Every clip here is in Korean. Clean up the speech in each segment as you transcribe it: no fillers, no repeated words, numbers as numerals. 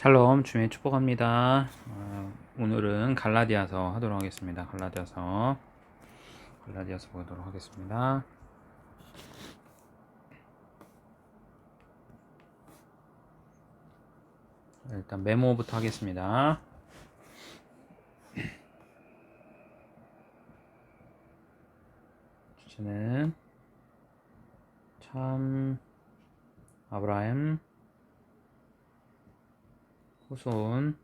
샬롬 주의 축복합니다. 오늘은 갈라디아서 하도록 하겠습니다. 갈라디아서 보도록 하겠습니다. 일단 메모부터 하겠습니다. 주제는 참 아브라함 후손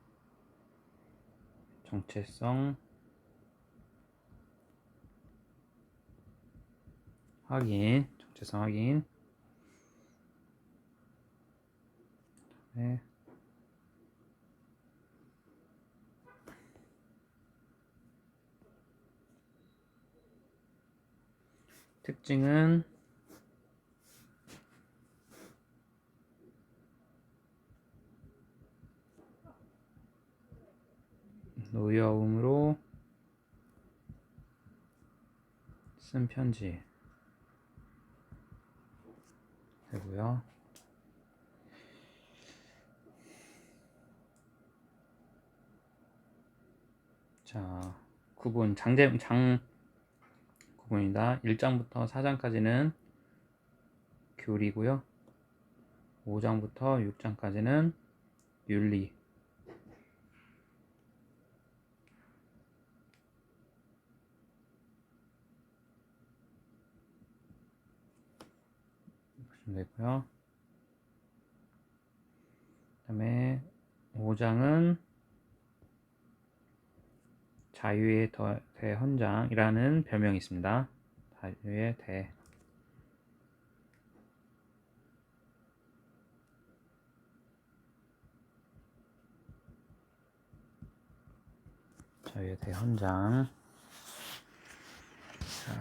정체성 확인. 네. 특징은 노여움으로 쓴 편지 되고요. 자, 구분 장 구분이다. 1장부터 4장까지는 교리고요. 5장부터 6장까지는 윤리. 보시면 되고요. 그 다음에 5장은 자유의 대헌장이라는 별명이 있습니다. 자유의 대헌장. 자,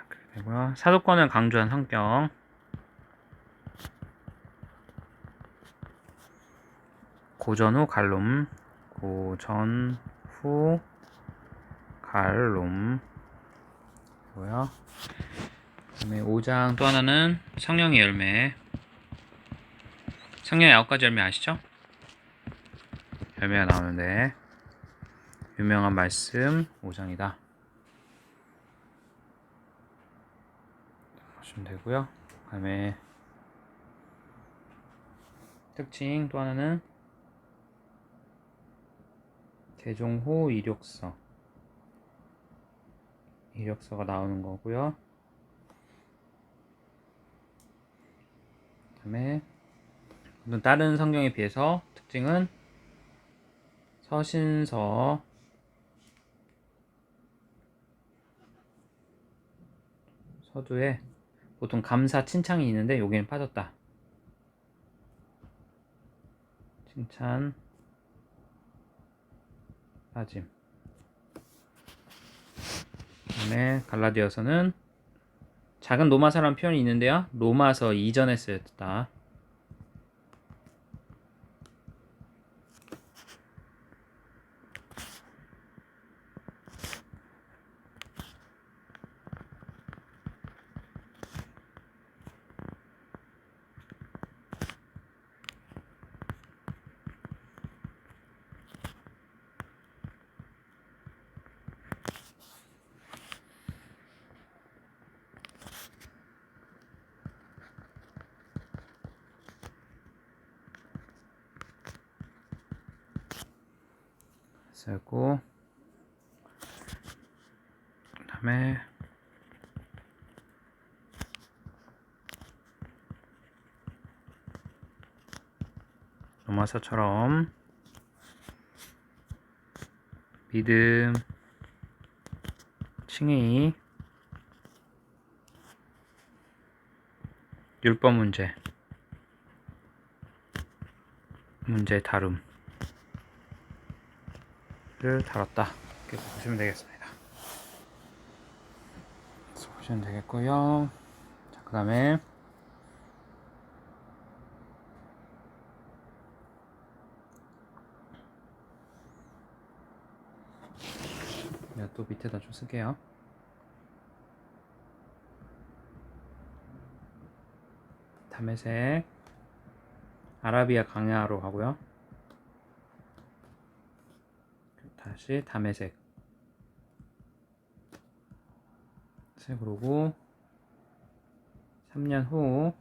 그리고요. 사도권을 강조한 성격. 고전 후 갈롬. 고요. 그다음에 5장 또 하나는 성령의 열매. 성령의 9가지 열매 아시죠? 열매가 나오는데 유명한 말씀 5장이다. 보시면 되고요. 그다음에 특징 또 하나는 개종후 이력서가 나오는 거고요. 그다음에 다른 성경에 비해서 특징은 서신서, 서두에 보통 감사, 칭찬이 있는데 여기는 빠졌다. 칭찬 빠짐. 그다음에 갈라디아서는 작은 로마서라는 표현이 있는데요. 로마서 이전에 쓰였다. 쓰고 그다음에 로마서처럼 믿음, 칭의, 율법 문제 다룸을 다뤘다. 이렇게 보시면 되겠습니다. 보시면 되겠고요. 자, 그 다음에 내가 또 밑에다 좀 쓸게요. 담에색 아라비아 강야로 하고요. 다시 담의색 색으로 오고 3년 후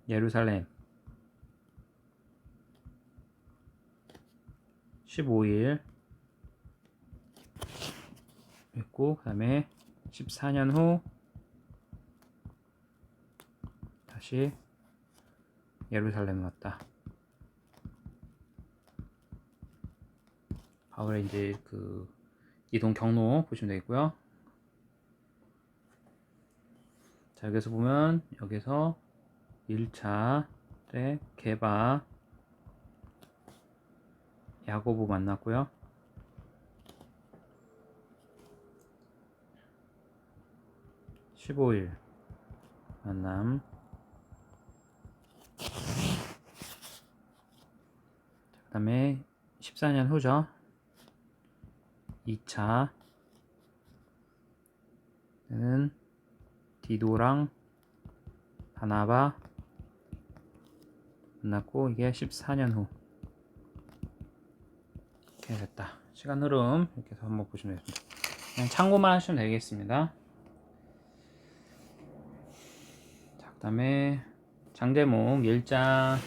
예루살렘 15일 있고, 그 다음에 14년 후 다시 예루살렘 왔다. 바울의 이제 그 이동 경로 보시면 되겠고요. 자, 여기서 보면 여기서 1차 때 게바 야고보 만났고요. (15일) 만남. 그 다음에 14년 후죠. 2차 는 디도랑 바나바 만났고, 이게 14년 후 이렇게 됐다. 시간 흐름 이렇게 해서 한번 보시면 되겠습니다. 그냥 참고만 하시면 되겠습니다. 자, 그 다음에 장제목 1장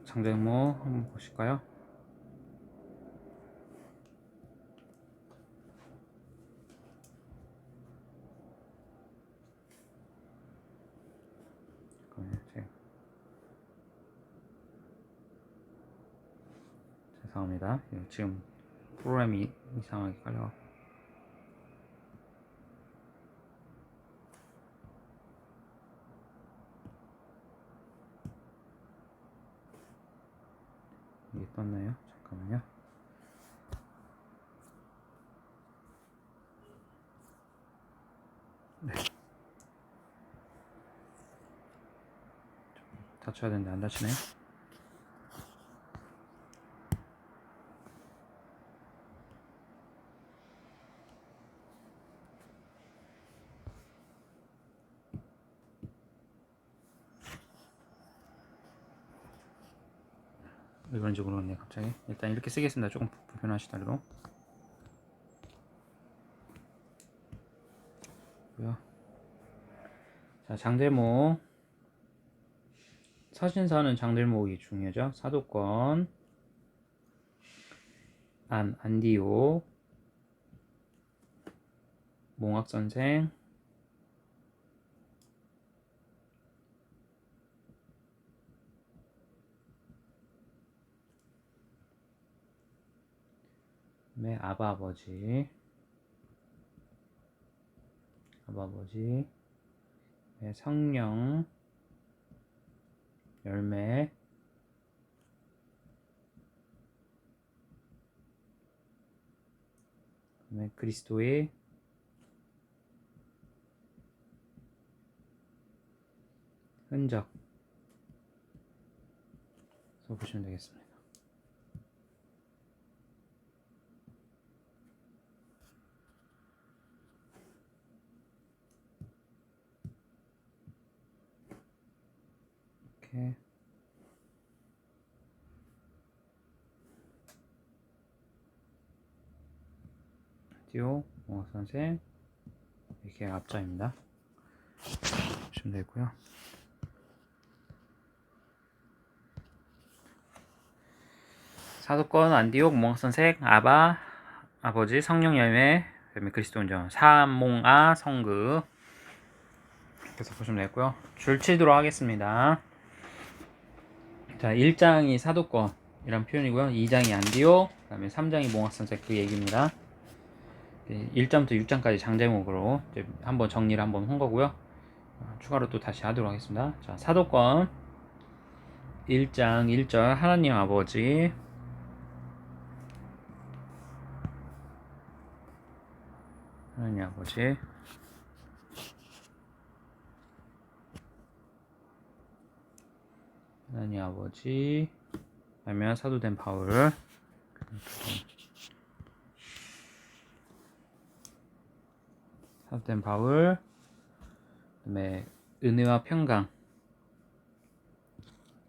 장제목 한번 보실까요? 죄송합니다. 지금 프로그램이 이상하게 깔려. 이게 떴나요? 잠깐만요. 네. 닫혀야 되는데 안 닫히네요. 왜 그런지 모르겠네요. 갑자기 일단 이렇게 쓰겠습니다. 조금 불편하시더라도. 자, 장제목 서신서는 장제목이 중요하죠. 사도권, 안디옥, 몽학선생, 아버지, 성령, 열매, 그리스도의 흔적. 써 보시면 되겠습니다. 이렇게 디오 몽학선생 이렇게 앞자입니다. 보시면 되고요. 사도권, 안디옥, 몽학선생, 아버지, 성령 열매, 그리스도 운전, 사몽아, 성극. 그래서 보시면 되고요. 줄 치도록 하겠습니다. 자, 1장이 사도권이란 표현이고요. 2장이 안디옥, 그 다음에 3장이 몽학선생, 그 얘기입니다. 1장부터 6장까지 장제목으로 이제 한번 정리를 한번 한 거고요. 추가로 또 다시 하도록 하겠습니다. 자, 사도권 1장 1절 하나님 아버지 하나님 아버지 하나님 아버지 하면 사도된 바울 그다음에 은혜와 평강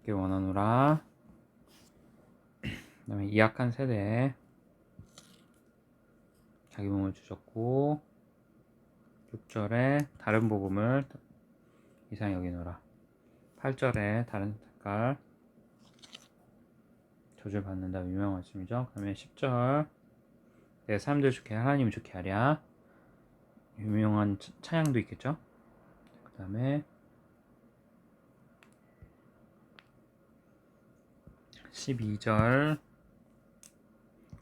주시길 원하노라. 그 다음에 이 악한 세대에 자기 몸을 주셨고 6절에 다른 복음을 이상히 여기노라. 8절에 다른 색깔 저주를 받는다 유명한 말씀이죠. 그 다음에 10절 내 사람들 좋게 하나님 좋게 하랴 유명한 찬양도 있겠죠. 그 다음에 12절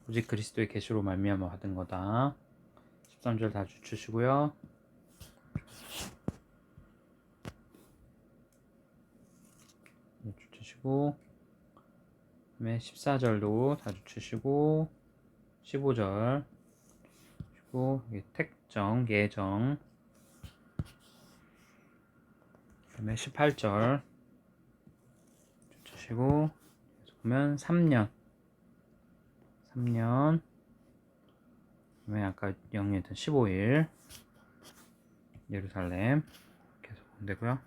오직 그리스도의 계시로 말미암아 받은 거다. 13절 다 주시고요. 주시고 그다음에 14절도 다 주시고 15절 주시고 택정 예정 그다음에 18절 주시고 보면 3년 그다음에 아까 영리했던 15일 예루살렘 계속 보면 되고요.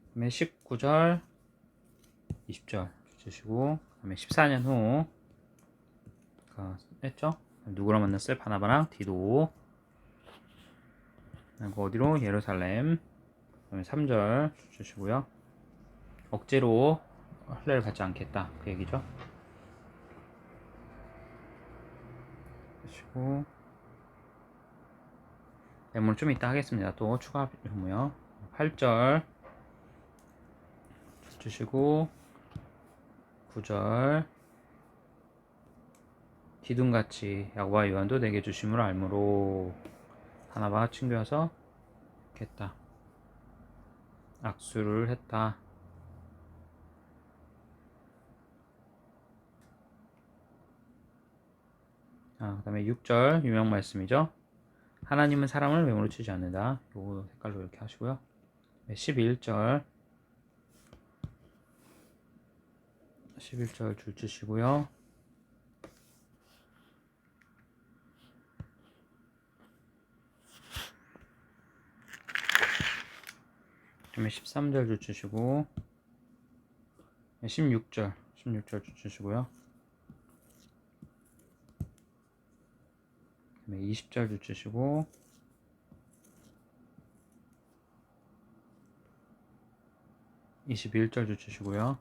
그다음에 19절 20절 주시고 그다음에 14년 후 했죠? 누구랑 만났어요? 바나바랑 디도. 그리고 어디로? 예루살렘. 그다음에 3절 주시고요. 억지로 할례를 받지 않겠다 그 얘기죠. 주시고 내용을 좀 이따 하겠습니다. 또 추가 의무요. 8절 주시고 9절 기둥같이 야고와 요한도 내게 주심으로 알므로 바나바가 친구여서 했다. 악수를 했다. 그 다음에 6절 유명 말씀이죠. 하나님은 사람을 외모로 치지 않는다. 요 색깔로 이렇게 하시고요. 11절 줄 주시고요. 그다음에 13절 줄 주시고 16절 줄 주시고요. 그다음에 20절 줄 주시고 21절 줄 주시고요.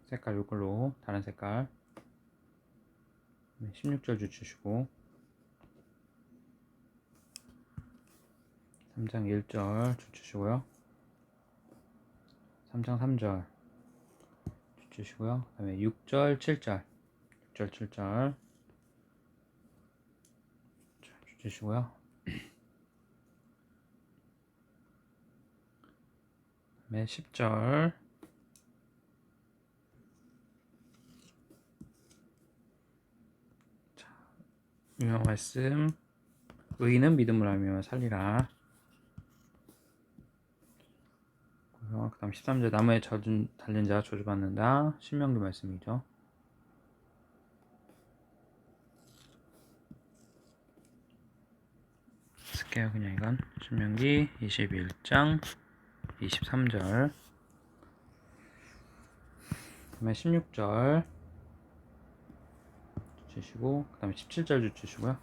색깔 이걸로 다른 색깔 16절 줄 주시고 3장 1절 줄 주시고요. 3장 3절 줄 주시고요. 그 다음에 6절 7절 줄 주시고요. 그 다음에 10절 유명 말씀 의인은 믿음으로 하며 살리라. 그 다음 13절 나무에 달린 자가 저주받는다. 신명기 말씀이죠. 쓸게요 그냥 이건. 신명기 21장 23절 그 다음에 16절 주시고 그 다음에 17절 주시고요.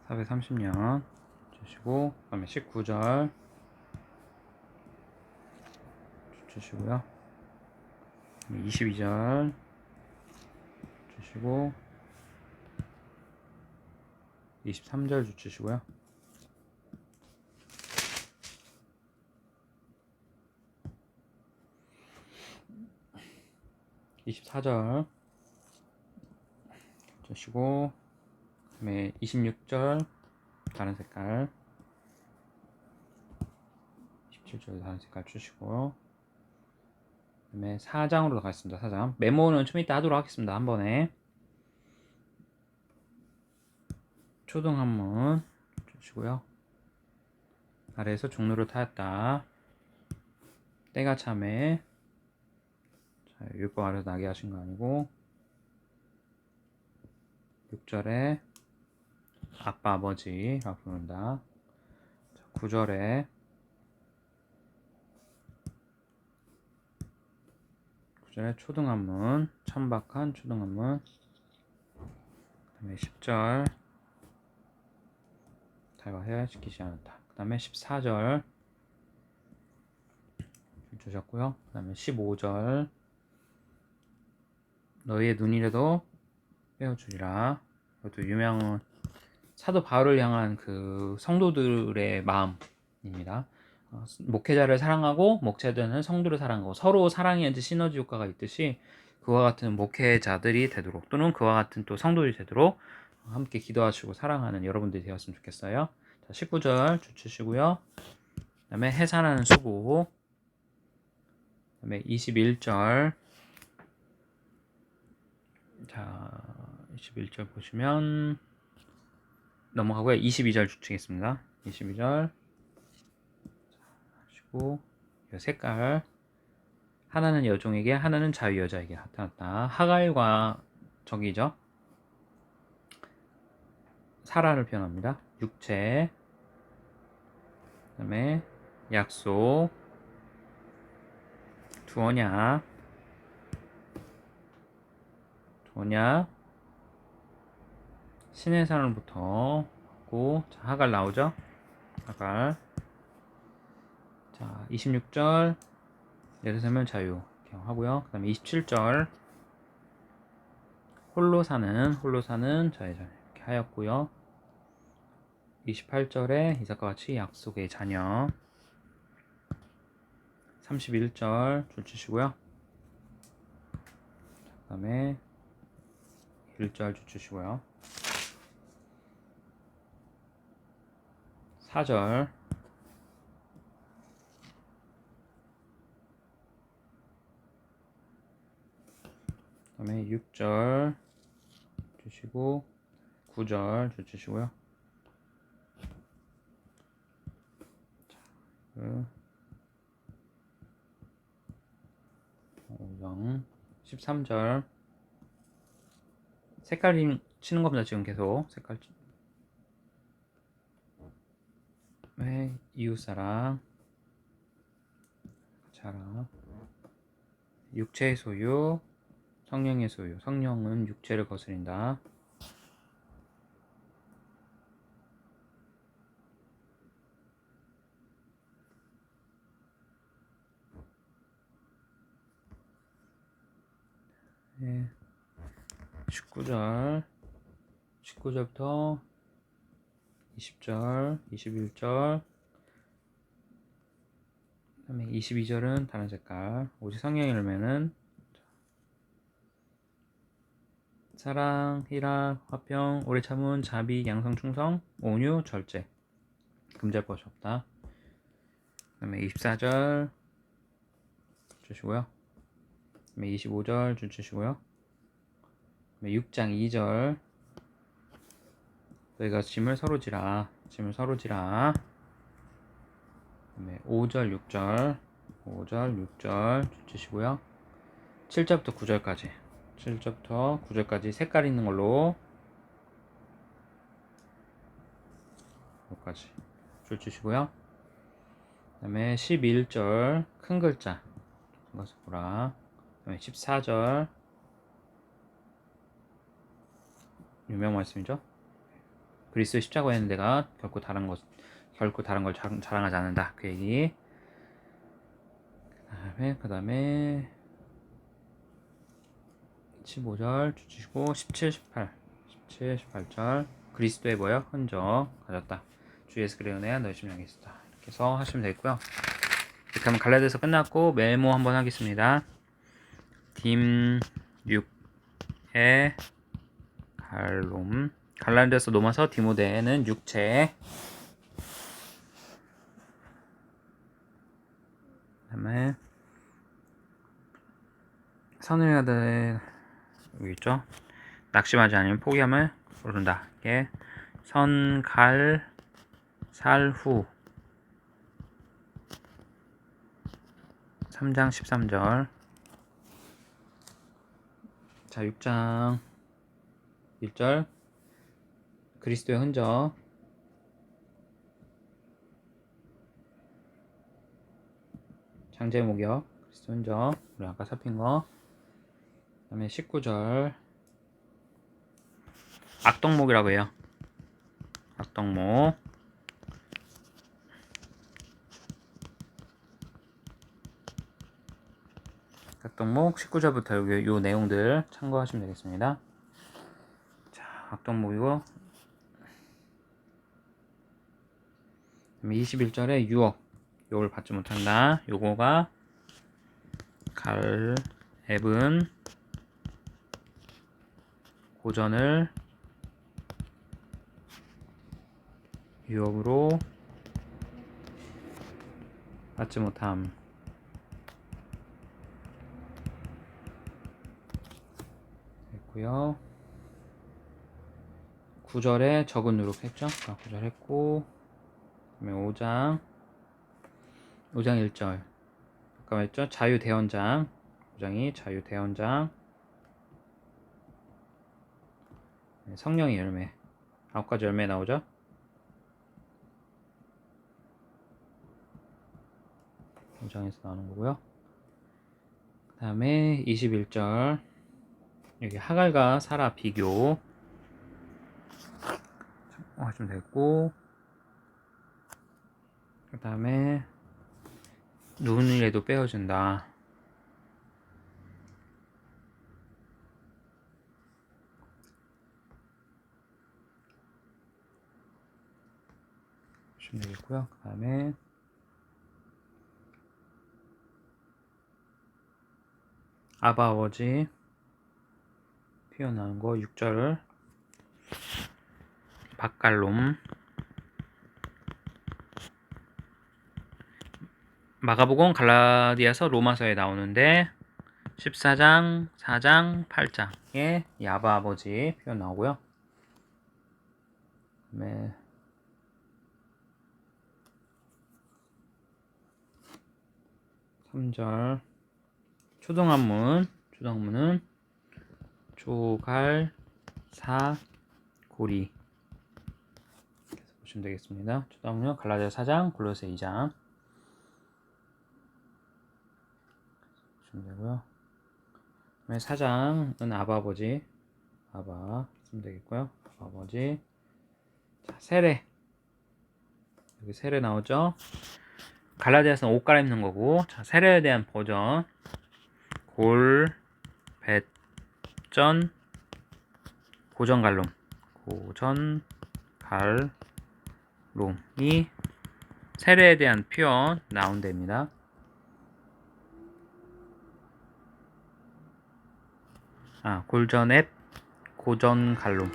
430년 주시고 그 다음에 19절 주시고요. 22절 주시고 23절 주시고요. 24절 주시고 그다음에 26절 다른 색깔 17절 다른 색깔 주시고 그다음에 4장으로 가겠습니다. 4장 메모는 좀 이따 하도록 하겠습니다. 한 번에 초등 한문 주시고요. 아래에서 종로를 타였다. 때가 참에 율법 아래서 나게 하신 거 아니고 6절에 아빠 아버지라고 부른다. 9절에 19절에 초등한문, 천박한 초등한문. 그 다음에 10절 달과 해야시키지 않았다. 그 다음에 14절 주셨고요. 그 다음에 15절 너희의 눈이라도 빼어주리라. 이것도 유명한 사도 바울을 향한 그 성도들의 마음입니다. 목회자를 사랑하고 목회자는 성도를 사랑하고 서로 사랑이 이제 시너지 효과가 있듯이 그와 같은 목회자들이 되도록 또는 그와 같은 또 성도들이 되도록 함께 기도하시고 사랑하는 여러분들이 되었으면 좋겠어요. 자, 19절 주치시고요. 그 다음에 해산하는 수고. 그 다음에 21절. 자, 21절 보시면 넘어가고요. 22절 주치겠습니다. 22절 하시고 색깔 하나는 여종에게 하나는 자유 여자에게 나타났다. 하갈과 저기죠. 사라를 표현합니다. 육체, 그 다음에 약속, 두 언약, 신의 산으로부터 하고, 자, 하갈 나오죠? 하갈. 자, 26절 예루살렘 자유 이렇게 하고요. 그 다음에 27절 홀로 사는 자의 자녀 이렇게 하였고요. 28절에 이삭과 같이 약속의 자녀. 31절 줄 주시고요. 그 다음에 1절 줄 주시고요. 4절 그 다음에 6절 주시고 9절 줄 주시고요. 자, 13절 색깔 치는 겁니다. 지금 계속 색깔 이웃사랑 자랑 육체의 소유 성령의 소유 성령은 육체를 거스린다. 네. 19절부터 20절 21절 그 다음에 22절은 다른 색깔. 오직 성령의 열매는 사랑, 희락, 화평, 오래 참음, 자비, 양성, 충성, 온유, 절제. 금지할 것이 없다. 그 다음에 24절 주시고요. 그 다음에 25절 주시고요. 그 다음에 6장 2절 너희가 짐을 서로 지라. 그 다음에 5절 6절 주시고요. 7절부터 9절까지 색깔 있는 걸로 여기까지 줄 주시고요. 그 다음에 11절 큰 글자 큰 것을 보라. 그 다음에 14절 유명 말씀이죠. 그리스도의 십자가에 있는 데가 결코 다른 걸 자랑하지 않는다. 그 얘기. 그 다음에 15절 주시고 17, 18절 그리스도의 뭐요? 흔적 가졌다. 주 예수 그리스도의 은혜가 너희 심령에 있었다. 이렇게 해서 하시면 되겠고요. 이렇게 하면 갈라디아서 끝났고 메모 한번 하겠습니다. 딤 6의 갈롬 갈라디아서 넘어서 디모데는 육체 그다음에 선의하되 여기 있죠. 낙심하지 않으면 포기함을 모른다. 이게 선갈 살후 3장 13절. 자 6장 1절 그리스도의 흔적 장제 목역 그리스도 흔적 우리 아까 살핀 거 그다음에 19절 악덕목이라고 해요. 악덕목. 악덕목 19절부터 요 내용들 참고하시면 되겠습니다. 자, 악덕목이고 21절에 6억 요걸 받지 못한다. 요거가 갈렙은 고전을 유업으로 받지 못함. 됐고요. 9절에 적은 누룩했죠. 9절 했고, 그다음에 5장 1절 아까 말했죠. 자유대원장 5장이 자유대원장. 성령의 열매 9가지 열매 나오죠. 장에서 나오는 거고요. 그 다음에 21절 여기 하갈과 사라 비교 하시면 되고, 그 다음에 눈이라도 빼어준다. 하시면 되겠고요. 그 다음에 아바 아버지 피어나는 거 6절 박갈롬. 마가복음 갈라디아서 로마서에 나오는데 14장 4장 8장에 이 아바 아버지 표현 나오고요. 그다음에 3절 초등학문은 조갈 사 고리 보시면 되겠습니다. 초등학문 갈라디아 4장 골로새 2장 보시면 되고요. 그다음에 4장은 아바 아버지 아바 쓰면 되겠고요. 아바 아버지. 자, 세례 여기 세례 나오죠. 갈라디아서는 옷 갈아입는 거고, 자, 세례에 대한 버전 골, 뱃전, 고전갈롬이 세례에 대한 표현 나온 데입니다. 골전앱, 고전갈롬.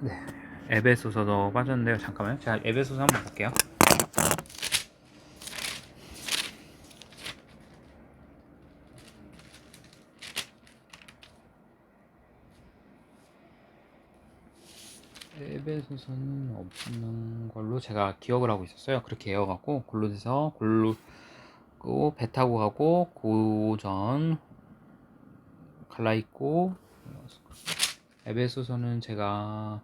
네, 에베소서도 빠졌는데요. 잠깐만요. 제가 에베소서 한번 볼게요. 에베소서는 없는 걸로 제가 기억을 하고 있었어요. 그렇게 외워갖고 골로새서 배 타고 가고 고전 갈라입고, 에베소서는 제가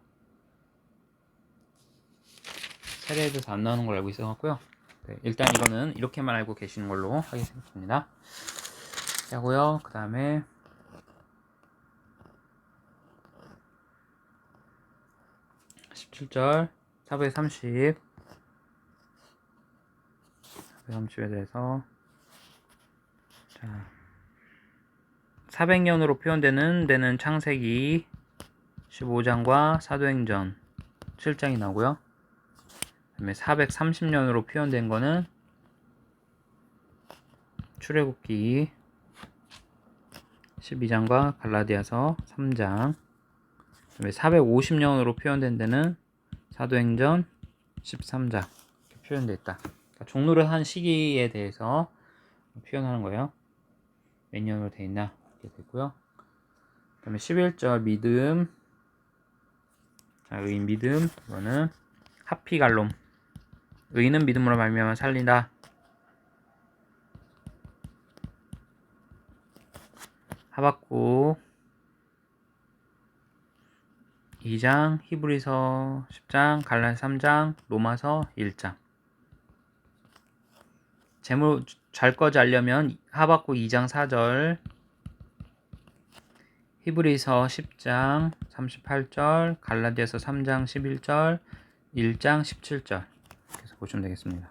세례에 대해서 안 나오는 걸 알고 있어갖고요. 네, 일단 이거는 이렇게만 알고 계시는 걸로 하겠습니다. 하고요. 그 다음에 17절 430에 대해서, 자, 400년으로 표현되는 데는 창세기 15장과 사도행전 7장이 나오고요. 그다음에 430년으로 표현된 거는 출애굽기 12장과 갈라디아서 3장. 그다음에 450년으로 표현된 데는 사도행전 13장 이렇게 표현되어 있다. 그러니까 종로를 한 시기에 대해서 표현하는 거예요. 몇 년으로 되어 있나 이렇게 됐고요. 그 다음에 11절 믿음. 자, 의인 믿음. 이거는 하피갈롬. 의인은 믿음으로 말미암아 살린다. 하박국 2장, 히브리서 10장, 갈라디아 3장, 로마서 1장. 재물 잘 거지 알려면 하박국 2장 4절, 히브리서 10장 38절, 갈라디아서 3장 11절, 1장 17절 그래서 보시면 되겠습니다.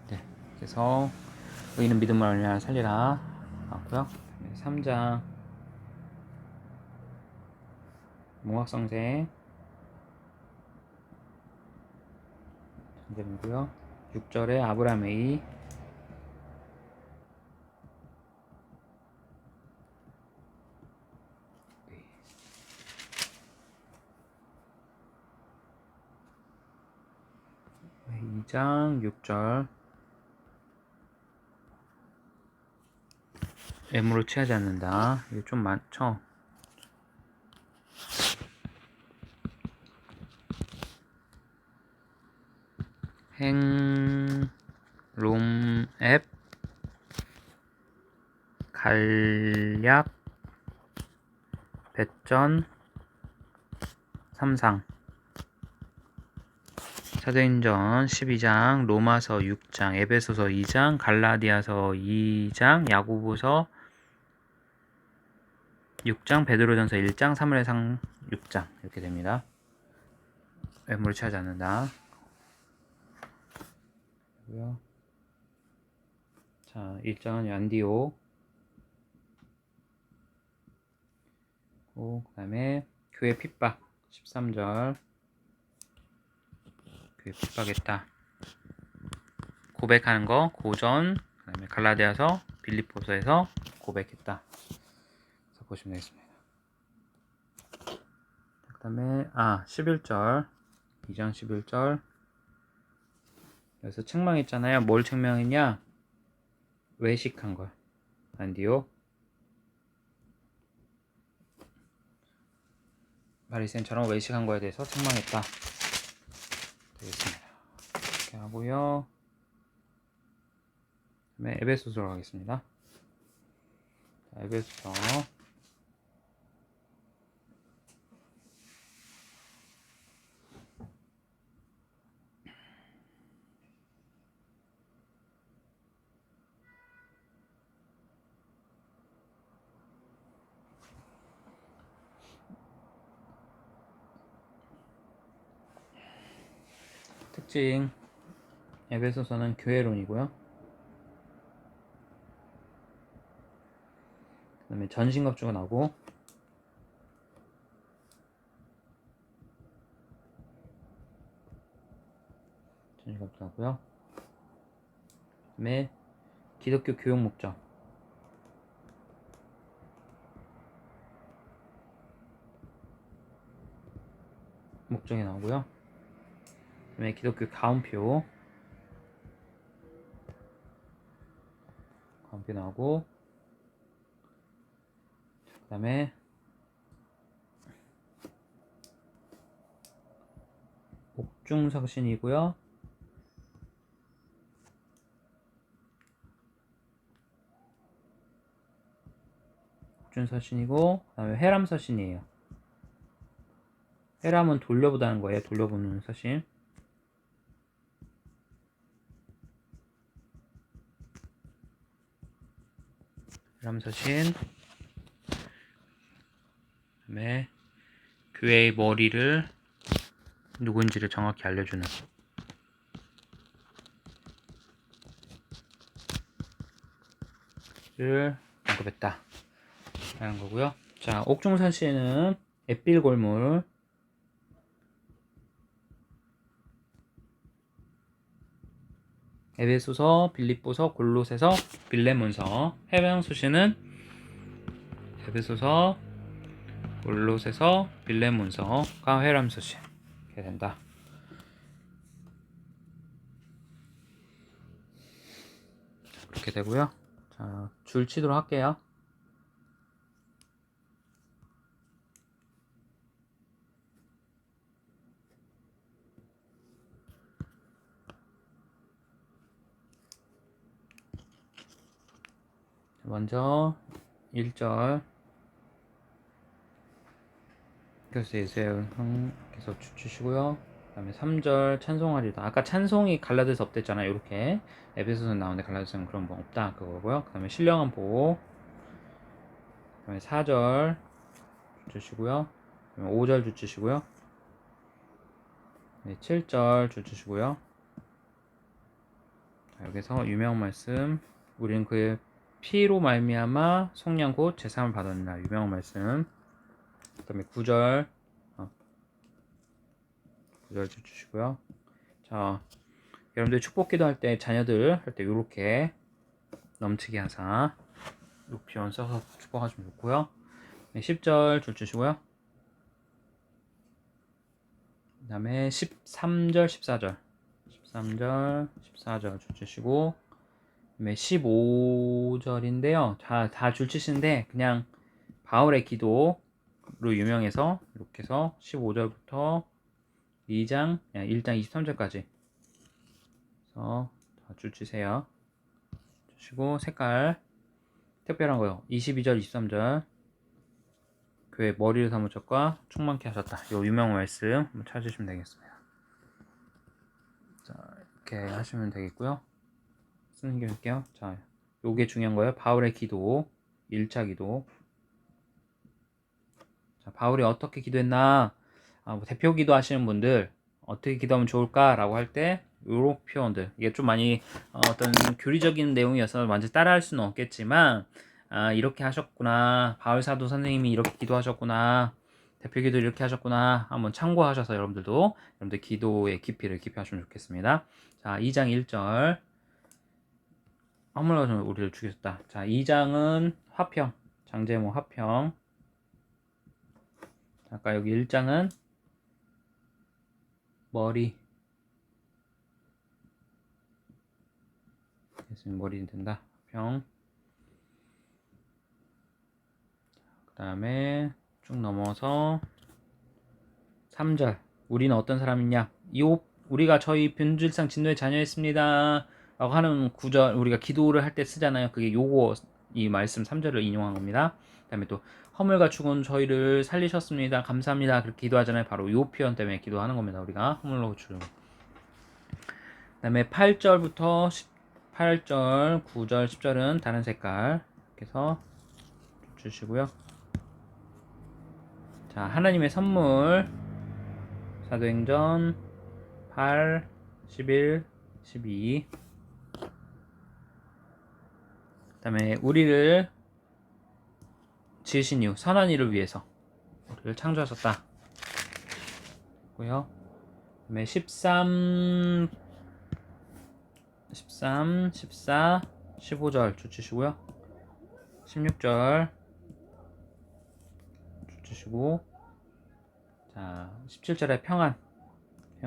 네, 그래서 의인은 믿음으로 말미암아 살리라 나왔고요. 3장 몽학성생 전제이고요. 6절에 아브라함의 2장 6절 애무로 취하지 않는다. 이게 좀 많죠. 행, 롬앱, 간략, 배전, 삼상 사도행전 12장, 로마서 6장, 에베소서 2장, 갈라디아서 2장, 야고보서 6장, 베드로전서 1장, 사무엘상 6장 이렇게 됩니다. 외모를 취하지 않는다. 자, 1장은 안디옥, 그 다음에 교회 핍박 13절, 교회 핍박했다. 고백하는 거 고전, 그 다음에 갈라디아서, 빌립보서에서 고백했다. 그래서 보시면 되겠습니다. 그 다음에 11절, 2장 11절. 여기서 책망했잖아요. 뭘 책망했냐? 외식한 걸. 안디옥. 바리새인처럼 외식한 거에 대해서 책망했다. 되겠습니다. 이렇게 하고요. 그다음에 에베소서로 가겠습니다. 자, 에베소서 특징 에베소서는 교회론이고요. 그 다음에 전신갑주가 나오고 전신갑주 나오고요. 그 다음에 기독교 교육 목적이 나오고요. 그 다음에 기독교 가운표 나오고, 그 다음에 옥중서신이고요. 옥중서신이고, 그 다음에 해람서신이에요. 해람은 돌려보다는 거예요. 돌려보는 서신. 해람서신. 그 다음에 교회의 머리를 누군지를 정확히 알려주는 를 언급했다 라는 거고요. 자, 옥중서신은 앳빌골물, 에베소서, 빌립보서, 골로새서, 빌레몬서. 해방서신은 에베소서, 골로새서, 빌레몬서가 회람서신 이렇게 된다. 그렇게 되고요. 자, 줄 치도록 할게요. 먼저 1절 그래서 예수께서 주시고요. 그 다음에 3절 찬송하리다. 아까 찬송이 갈라디아서 없댔잖아요. 이렇게 에베소서는 나오는데 갈라디아서는 그런 거 없다 그거고요. 그 다음에 신령한 보호, 그 다음에 4절 주시고요. 그 다음에 5절 주시고요. 네, 7절 주시고요. 여기서 유명한 말씀, 우리는 그의 피로 말미암아 속량 곧 제사함을 받았느니라. 유명한 말씀. 그 다음에 9절 9절 주시고요. 자, 여러분들 축복 기도할 때 자녀들 할 때 이렇게 넘치게 하사 루피온 써서 축복하시면 좋고요. 네, 10절 주시고요. 그 다음에 13절 14절 13절 14절 주시고, 그다음에 15절인데요. 다 줄치시는데 그냥 바울의 기도로 유명해서 이렇게 해서 15절부터 2장 1장 23절까지 그래서 다 줄치세요. 주시고 색깔 특별한 거요. 22절 23절 교회 머리를 사무쳤과 충만케 하셨다. 요 유명 말씀 한번 찾으시면 되겠습니다. 자, 이렇게 하시면 되겠고요. 쓰는 게 할게요. 자, 요게 중요한 거예요. 바울의 기도 1차 기도. 자, 바울이 어떻게 기도했나? 뭐 대표 기도 하시는 분들 어떻게 기도하면 좋을까라고 할 때 요런 표현들, 이게 좀 많이 어떤 교리적인 내용이어서 완전 따라할 수는 없겠지만 이렇게 하셨구나, 바울 사도 선생님이 이렇게 기도하셨구나, 대표 기도 이렇게 하셨구나 한번 참고하셔서 여러분들 기도의 깊이를 깊이하시면 좋겠습니다. 자, 2장 1절 허물과 우리를 죽였다. 자, 2장은 화평, 장제모 화평. 아까 여기 1장은 머리, 머리 된다. 평. 그 다음에 쭉 넘어서 3절. 우리는 어떤 사람이냐? 우리가 저희 변질상 진노의 자녀였습니다. 라고 하는 구절, 우리가 기도를 할 때 쓰잖아요. 그게 이 말씀 3절을 인용한 겁니다. 그 다음에 또 허물과 죽은 저희를 살리셨습니다. 감사합니다. 그렇게 기도하잖아요. 바로 요 표현 때문에 기도하는 겁니다. 우리가 허물과 죽은. 그 다음에 8절부터 8절, 9절, 10절은 다른 색깔 이렇게 해서 주시고요. 자, 하나님의 선물 사도행전 8, 11, 12. 그 다음에 우리를 지으신 이유, 선한 일을 위해서 우리를 창조하셨다 고요. 그 다음에 13, 14, 15절 주시고요. 16절 주시고, 자, 17절에 평안, 그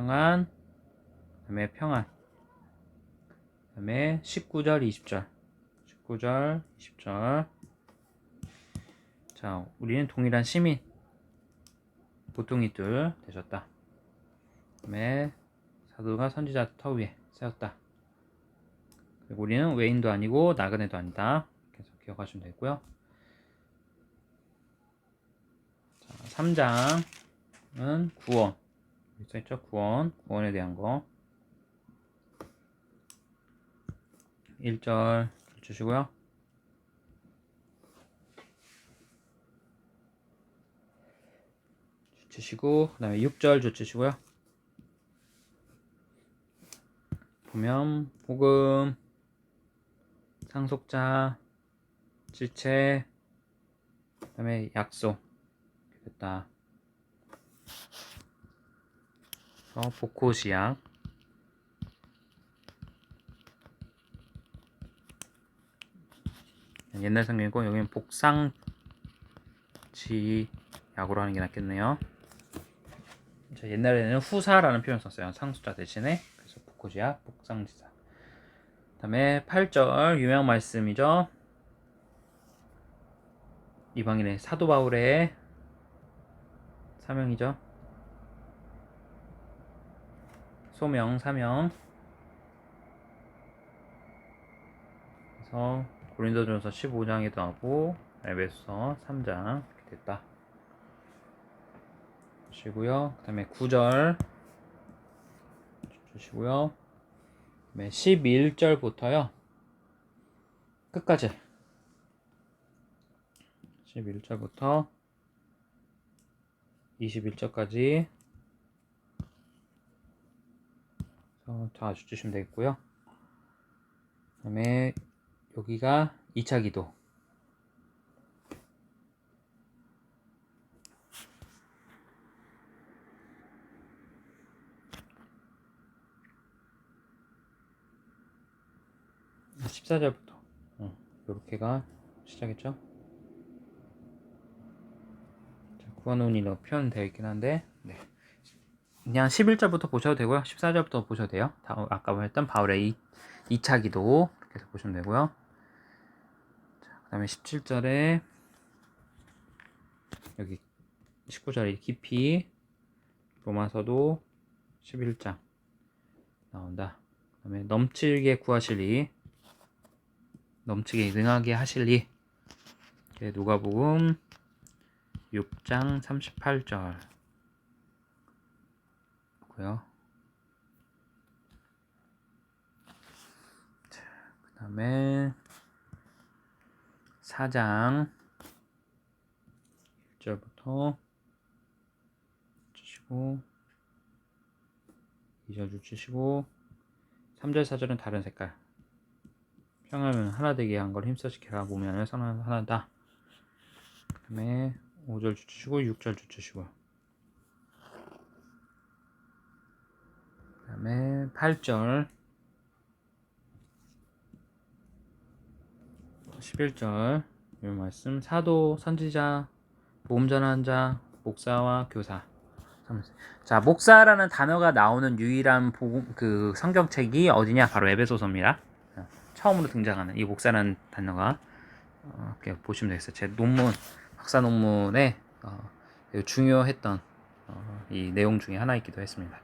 다음에 평안, 그 다음에 19절, 20절, 19절, 20절. 자, 우리는 동일한 시민, 보통이들 되셨다. 그 다음에 사도가 선지자 터 위에 세웠다. 그리고 우리는 외인도 아니고 나그네도 아니다. 계속 기억하시면 되고요. 자, 3장은 구원. 여기 써있죠? 구원에 대한 거. 1절 주시고요. 주시고, 그 다음에 6절 주시고요. 보면 복음, 상속자, 지체, 그 다음에 약속 됐다. 복호시약. 옛날 성경이고 여기는 복상지약으로 하는 게 낫겠네요. 자, 옛날에는 후사라는 표현 썼어요. 상속자 대신에. 그래서 복호지약, 복상지사. 그 다음에 8절 유명 말씀이죠. 이방인의 사도 바울의 사명이죠. 소명, 사명. 그래서 고린도전서 15장에도 하고 에베소서 3장 이렇게 됐다. 주시고요. 그 다음에 9절 주시고요. 그 다음에 11절부터요. 끝까지 11절부터 21절까지 다 주시면 되겠고요. 그 다음에 여기가 2차 기도. 아, 14절부터 이렇게가 시작했죠. 구원운이 표현되어 있긴 한데 네. 그냥 11절부터 보셔도 되고요. 14절부터 보셔도 돼요. 아까 했던 바울의 2차 기도 이렇게 해서 보시면 되고요. 그 다음에 17절에 여기 19절에 깊이 로마서도 11장 나온다. 그 다음에 넘치게 구하시리, 넘치게 능하게 하시리. 누가복음 6장 38절 고요. 그 다음에 4장 1절부터 주시고 2절 주시고 3절 4절은 다른 색깔. 평하면 하나 되게 한 걸 힘써 지켜라. 몸이 아니라 선한 하나다. 그 다음에 5절 주시고 6절 주시고 그 다음에 8절 11절 이 말씀 사도, 선지자, 복음 전하는 자, 목사와 교사. 자, 목사라는 단어가 나오는 유일한 그 성경책이 어디냐? 바로 에베소서입니다. 처음으로 등장하는 이 목사라는 단어가 이렇게 보시면 되겠어요. 제 논문, 박사 논문에 중요했던 이 내용 중에 하나이기도 했습니다.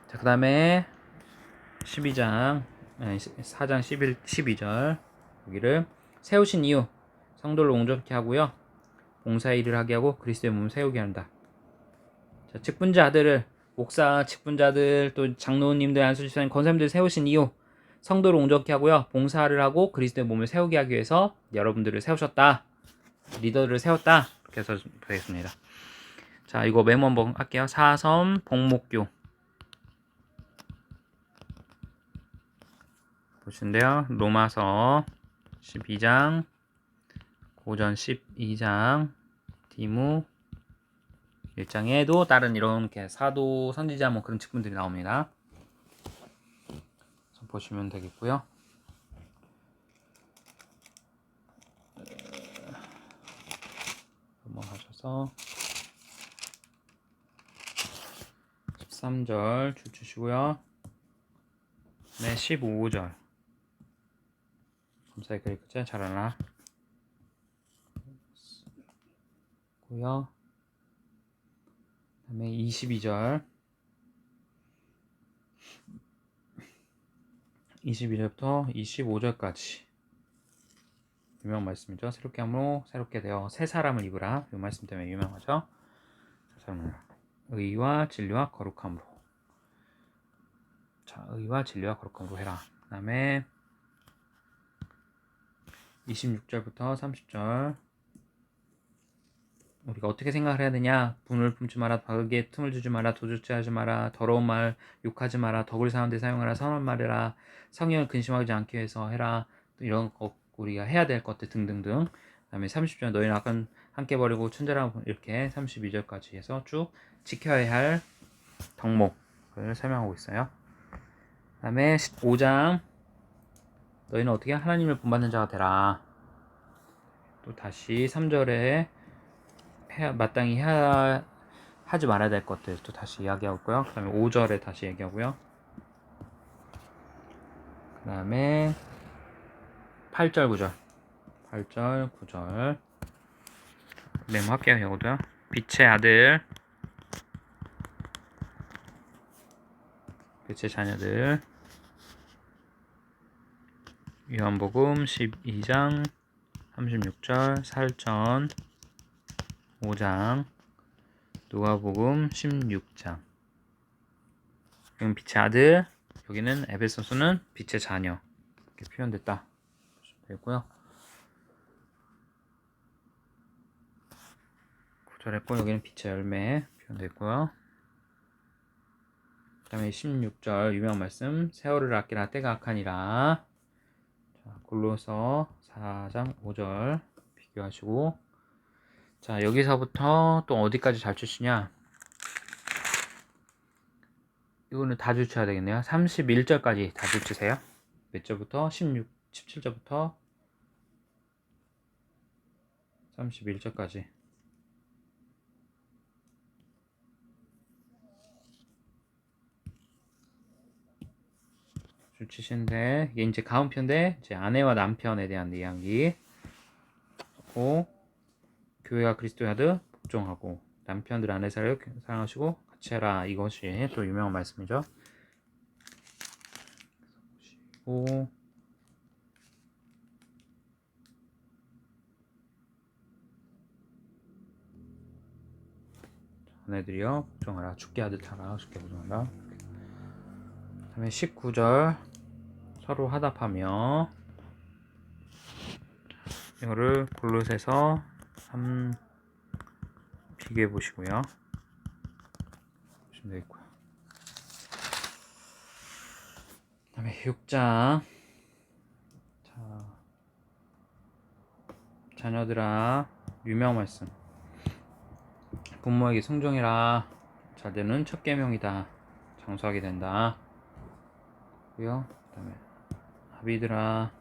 자, 그 다음에 4장 12절 여기를 세우신 이유 성도를 온전케 하고요. 봉사 일을 하게 하고 그리스도의 몸을 세우게 한다. 자, 직분자들을 목사, 직분자들 또 장로님들, 안수집사님, 권사님들 세우신 이유 성도를 온전케 하고요. 봉사를 하고 그리스도의 몸을 세우게 하기 위해서 여러분들을 세우셨다. 리더를 세웠다. 이렇게 해서 되겠습니다. 자, 이거 메모 한번 할게요. 사섬 복목교 보시는데요. 로마서 12장, 고전 12장, 디무 1장에도 다른 이렇게 사도, 선지자 뭐 그런 직분들이 나옵니다. 보시면 되겠고요. 넘어가셔서 13절 줄 주시고요. 네, 15절 감사히 그리 끝에 잘하나 고요. 그 다음에 22절 22절부터 25절까지 유명 말씀이죠. 새롭게 함으로 새롭게 되어 새 사람을 입으라. 이 말씀 때문에 유명하죠. 새 사람을 의와 진리와 거룩함으로. 자, 의와 진리와 거룩함으로 해라. 그 다음에 26절부터 30절 우리가 어떻게 생각을 해야 되냐? 분을 품지 마라, 바르게 틈을 주지 마라, 도주치 하지 마라, 더러운 말 욕하지 마라, 덕을 사는 데 사용하라, 선한 말해라, 성령을 근심하지 않게 해서 해라. 이런 거 우리가 해야 될 것들 등등등. 그 다음에 30절 너희는 악은 함께 버리고 천재라 이렇게 32절까지 해서 쭉 지켜야 할 덕목을 설명하고 있어요. 그 다음에 5장 너희는 어떻게 하나님을 본받는 자가 되라. 또 다시 3절에 마땅히 하지 말아야 될 것들 또 다시 이야기하고요. 그 다음에 5절에 다시 얘기하고요. 그 다음에 8절 9절 8절 9절 메모할게요. 이거도요. 빛의 아들 빛의 자녀들 요한복음 12장 36절, 살전 5장, 누가복음 16장. 여기는 빛의 아들, 여기는 에베소서는 빛의 자녀 이렇게 표현됐다 되고요. 구절했고 여기는 빛의 열매 표현됐고요. 그 다음에 16절 유명한 말씀, 세월을 아끼라 때가 악하니라. 자, 골로서 4장 5절 비교하시고, 자 여기서부터 또 어디까지 잘 주시냐, 이거는 다 주셔야 되겠네요. 31절까지 다 주세요. 몇 절부터? 17절부터 31절까지. 주치신데, 이게 이제 가운편인데 이제 아내와 남편에 대한 이야기. 고 교회가 그리스도의 아들 복종하고 남편들 아내를 사랑하시고 같이 해라, 이것이 또 유명한 말씀이죠. 고 아내들이여 복종하라, 죽게 하듯 하라, 죽게 복종하라. 그 다음에 19절 서로 화답하며, 이거를 골로새서 3 비교해 보시고요. 보시면 되겠고요. 그 다음에 6장, 자, 자녀들아 유명한 말씀, 부모에게 순종해라, 자녀는 첫 계명이다, 장수하게 된다. 고요. 그 다음에 아비들아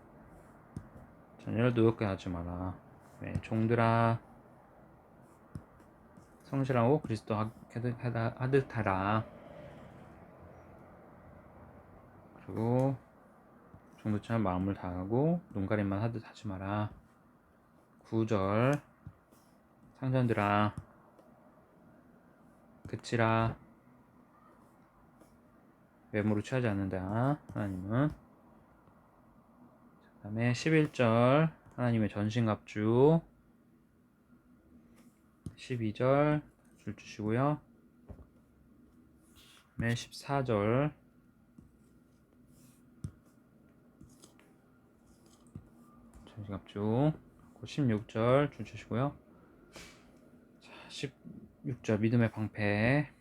자녀를 노엽게 하지 마라. 네, 종들아 성실하고 그리스도 하듯 하라. 그리고 종들처럼 마음을 다하고 눈가림만 하듯 하지 마라. 9절 상전들아 그치라, 외모로 취하지 않는다 하나님은. 그 다음에 11절 하나님의 전신갑주. 12절 줄 주시고요. 그 다음에 14절 전신갑주. 16절 줄 주시고요. 자, 16절 믿음의 방패.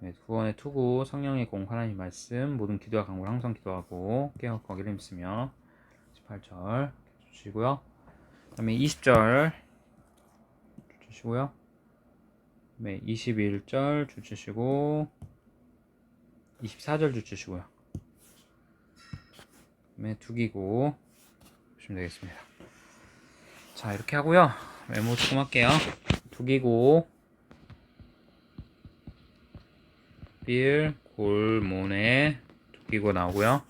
네, 구원의 투구, 성령의 공, 하나님 말씀, 모든 기도와 간구를 항상 기도하고 깨어 거기를 힘쓰며. 18절 주시고요. 그 다음에 20절 주시고요. 네, 21절 주시고 24절 주시고요. 네, 두기고 보시면 되겠습니다. 자, 이렇게 하고요. 메모 조금 할게요. 두기고 빌 골몬에 두기고 나오고요.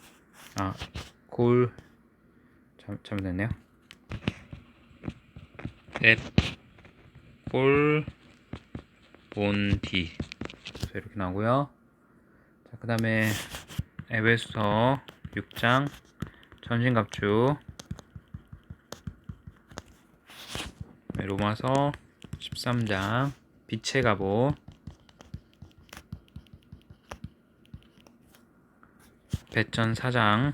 골 잘못됐네요. 골 본디 이렇게 나오고요. 자, 그 다음에 에베소서 6장 전신갑주. 네, 로마서 13장 빛의 갑옷. 베전 4장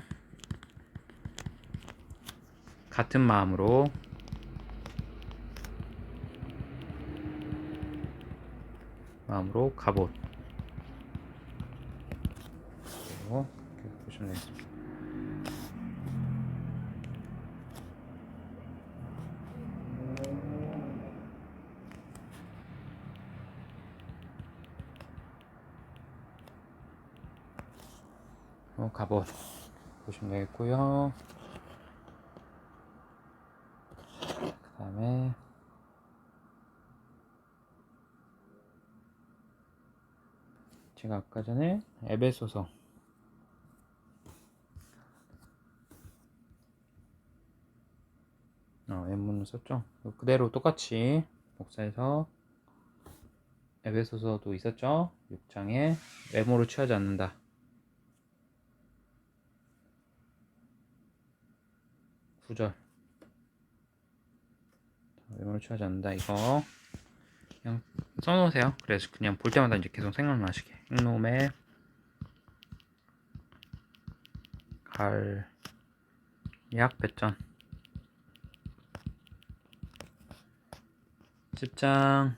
같은 마음으로. 갑옷. 그리고 이렇게 보시면 되겠습니다. 갑옷 보시면 되겠고요. 그 다음에 제가 아까 전에 에베소서原문을 썼죠. 그대로 똑같이 목사에서 에베소서도 있었죠. 6장에 외모로 취하지 않는다. 9절. 외모를 취하지 않는다. 이거 그냥 써놓으세요. 그래서 그냥 볼 때마다 이제 계속 생각나시게. 이놈의 갈약 배전 10장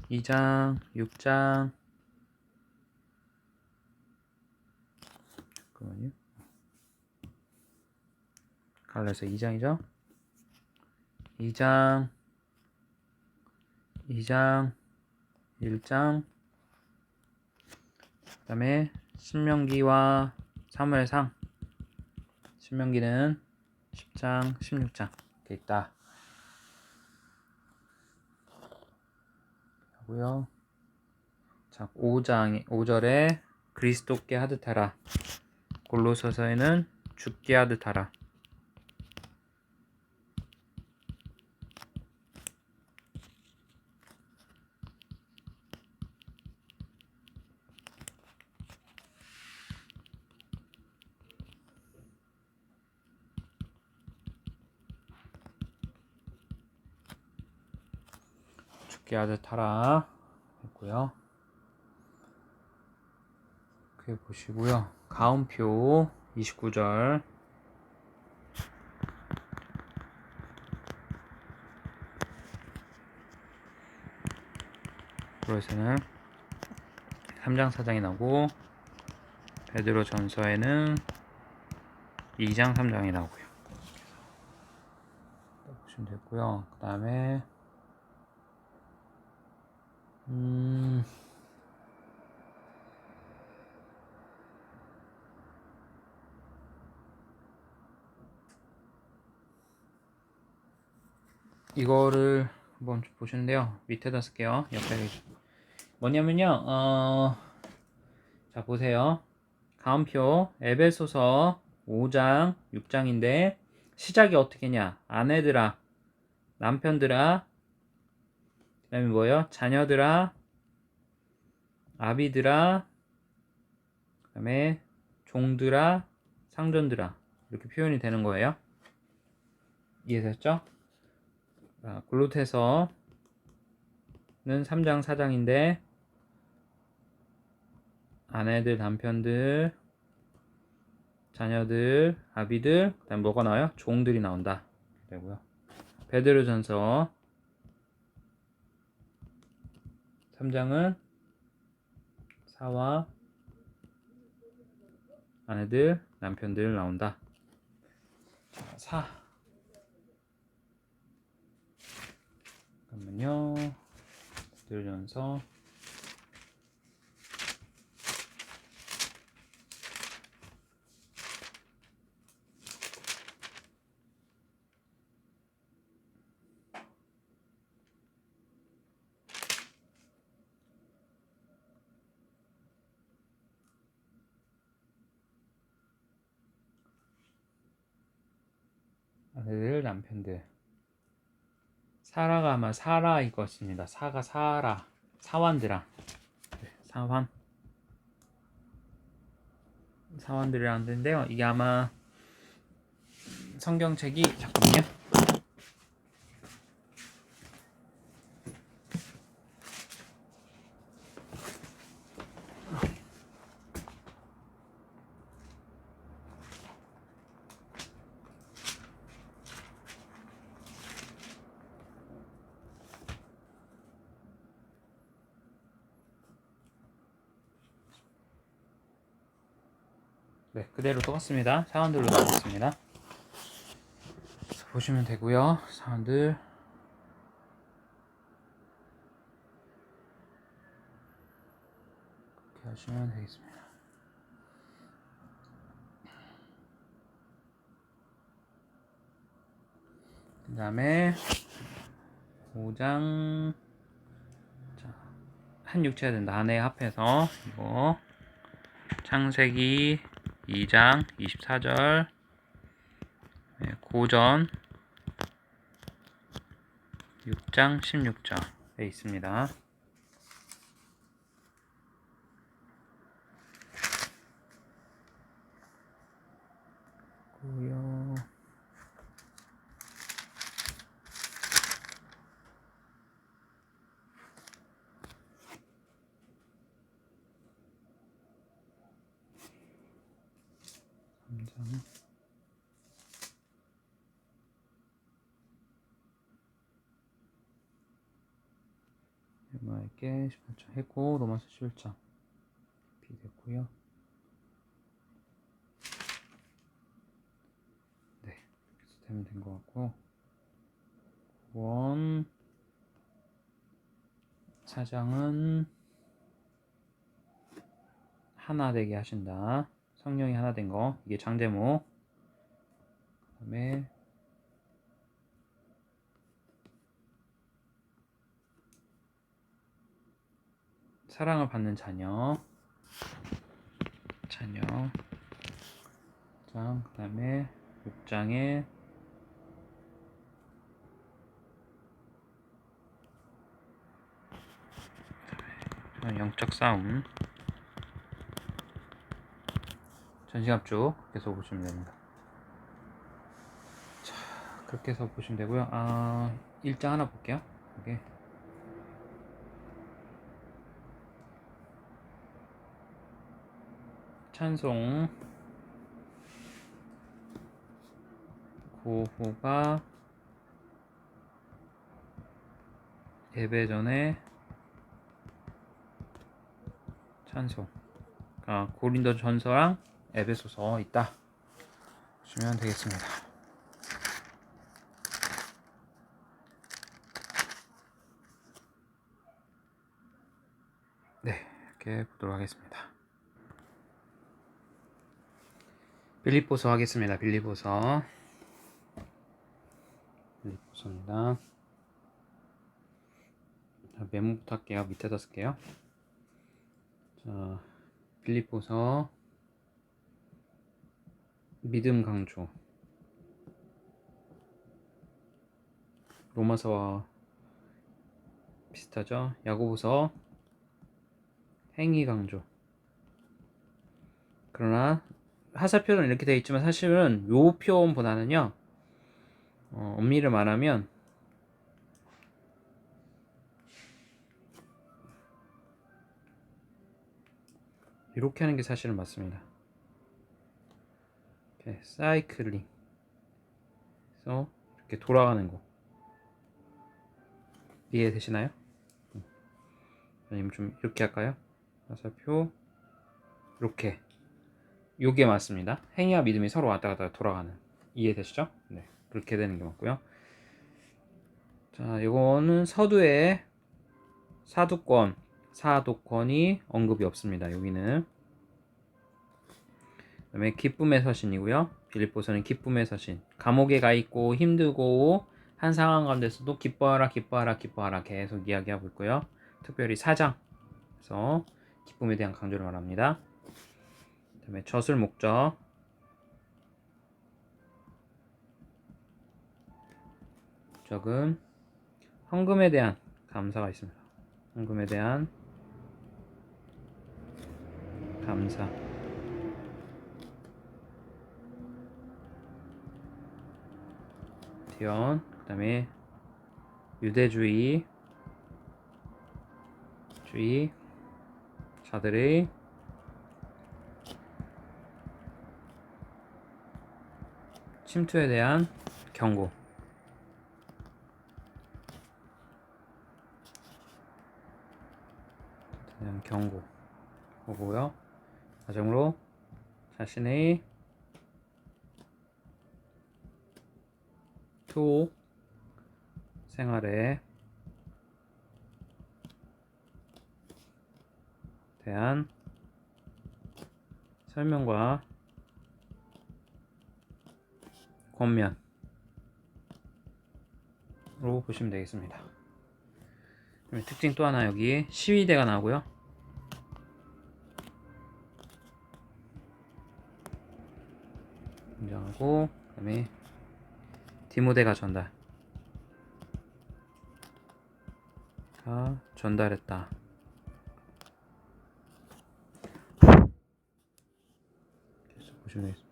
2장 6장 잠깐만요. 갈라서 2장이죠. 2장 1장 그 다음에 신명기와 사무엘상. 신명기는 10장 16장 이렇게 있다 하고요. 자, 5절에 그리스도께 하듯 하라. 골로새서에는 죽게 하듯 하라. 죽게 하듯 하라 했고요. 그게 보시고요. 가운표 29절 그래서는 3장 4장이 나오고 베드로 전서에는 2장 3장이 나오고요. 보시면 되고요. 그 다음에 이거를 한번 보시는데요. 밑에다 쓸게요. 옆에 뭐냐면요. 자 보세요. 가운표 에베소서 5장 6장인데 시작이 어떻게냐? 아내들아, 남편들아, 그 다음에 뭐예요? 자녀들아, 아비들아, 그 다음에 종들아, 상전들아 이렇게 표현이 되는 거예요. 이해됐죠? 골로새서는 3장 4장인데 아내들, 남편들, 자녀들, 아비들, 그 다음에 뭐가 나와요? 종들이 나온다. 되고요. 베드로전서 3장은 사와 아내들, 남편들 나온다. 자, 잠깐만요. 베드로전서 아내들, 남편들. 사라가 아마 사라일 것입니다. 사가 사라. 사환들아. 네, 사환들이라는 데인데요. 이게 아마 성경책이 잠깐만요. 네, 그대로 똑같습니다. 사원들로 나오겠습니다. 보시면 되고요. 사원들 이렇게 하시면 되겠습니다. 그 다음에 5장 한 육체가 된다. 아내 합해서 이거 창세기 2장 24절 고전 6장 16절에 있습니다. 고요. 로마에게 18장 했고 로마서 11장 B 됐고요. 네, 이렇게 되면 된 것 같고, 9번 사장은 하나 되게 하신다. 성령이 하나 된 거, 이게 장제목. 그 다음에 사랑을 받는 자녀. 장, 그 다음에 6장에 영적 싸움. 전시갑주 계속 보시면 됩니다. 자, 그렇게 해서 보시면 되고요. 1장 하나 볼게요. 이게 찬송 고호가 예배 전에 찬송. 고린도 전서랑 에베소서 있다 보시면 되겠습니다. 네, 이렇게 보도록 하겠습니다. 빌립보서 하겠습니다. 빌립보서입니다. 메모부터 할게요. 밑에다 쓸게요. 자, 빌립보서 믿음 강조. 로마서와 비슷하죠. 야고보서 행위 강조. 그러나 하사표는 이렇게 되어 있지만 사실은 요 표현보다는요, 엄밀히 말하면 이렇게 하는 게 사실은 맞습니다. 이렇게 사이클링, 그래서 이렇게 돌아가는 거 이해되시나요? 아니면 좀 이렇게 할까요? 하사표 이렇게, 요게 맞습니다. 행위와 믿음이 서로 왔다 갔다 돌아가는, 이해되시죠? 네, 그렇게 되는 게 맞고요. 자, 요거는 서두에 사도권이 언급이 없습니다. 여기는. 그 다음에 기쁨의 서신이고요. 빌립보서는 기쁨의 서신. 감옥에 가 있고 힘들고 한 상황 가운데서도 기뻐하라 계속 이야기하고 있고요. 특별히 4장에서 기쁨에 대한 강조를 말합니다. 그 다음에 저술 목적. 목적은 헌금에 대한 감사가 있습니다. 헌금에 대한 감사. 그 다음에 유대주의 자들의 침투에 대한 경고. 보고요. 마지막으로 자신의 투옥 생활에 대한 설명과 권면으로 보시면 되겠습니다. 특징 또 하나, 여기 시위대가 나오고요. 등장하고, 그 다음에 디모데가 전달했다. 계속 보시면 되겠습니다.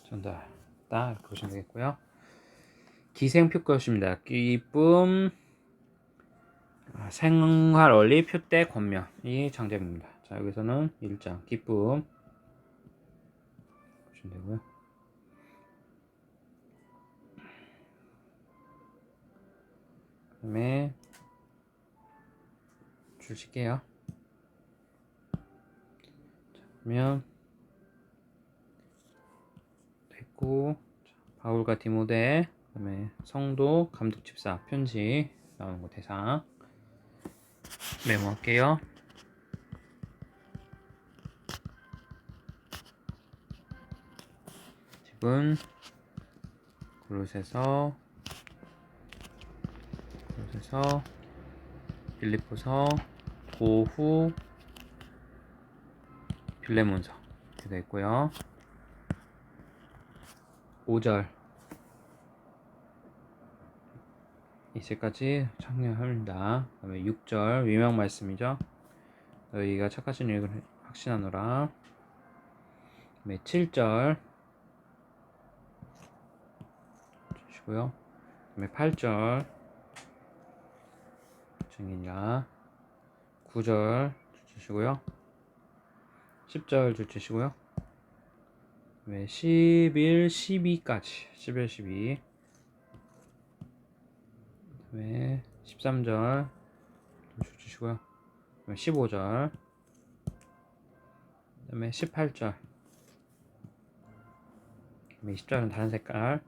전달했다, 이렇게 보시면 되겠고요. 기생표 것입니다. 기쁨 생활 원리 표대 권면이 장점입니다. 자, 여기서는 1장 기쁨 보시면 되고요. 그다음에 줄 칠게요. 그러면 됐고, 바울과 디모데, 그다음에 성도 감독 집사 편지 나오는 거 대상 메모할게요. 집은 고로새서, 빌립보서, 고후, 빌레몬서 이렇게 되어 있고요. 5절 이제까지 참여합니다. 그다음에 6절 유명 말씀이죠. 너희가 착하신 일을 확신하노라. 그다음에 7절 주시고요. 그다음에 8절 증인이라. 9절 주시고요. 10절 주시고요. 그다음에 11, 12까지 11, 12. 그다음에 13절 주시고요. 그다음에 15절. 그다음에 18절. 그다음에 20절은 다른 색깔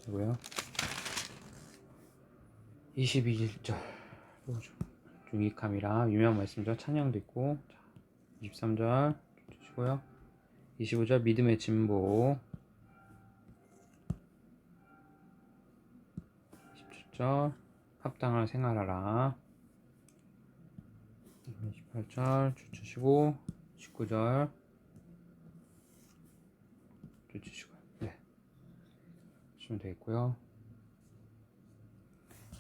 되고요. 22절 중이감이라 유명한 말씀이죠. 찬양도 있고. 23절 주시고요. 25절 믿음의 진보. 17절 합당한 생활하라. 18절 주시고 19절 주시고요. 네, 주시면 되겠고요.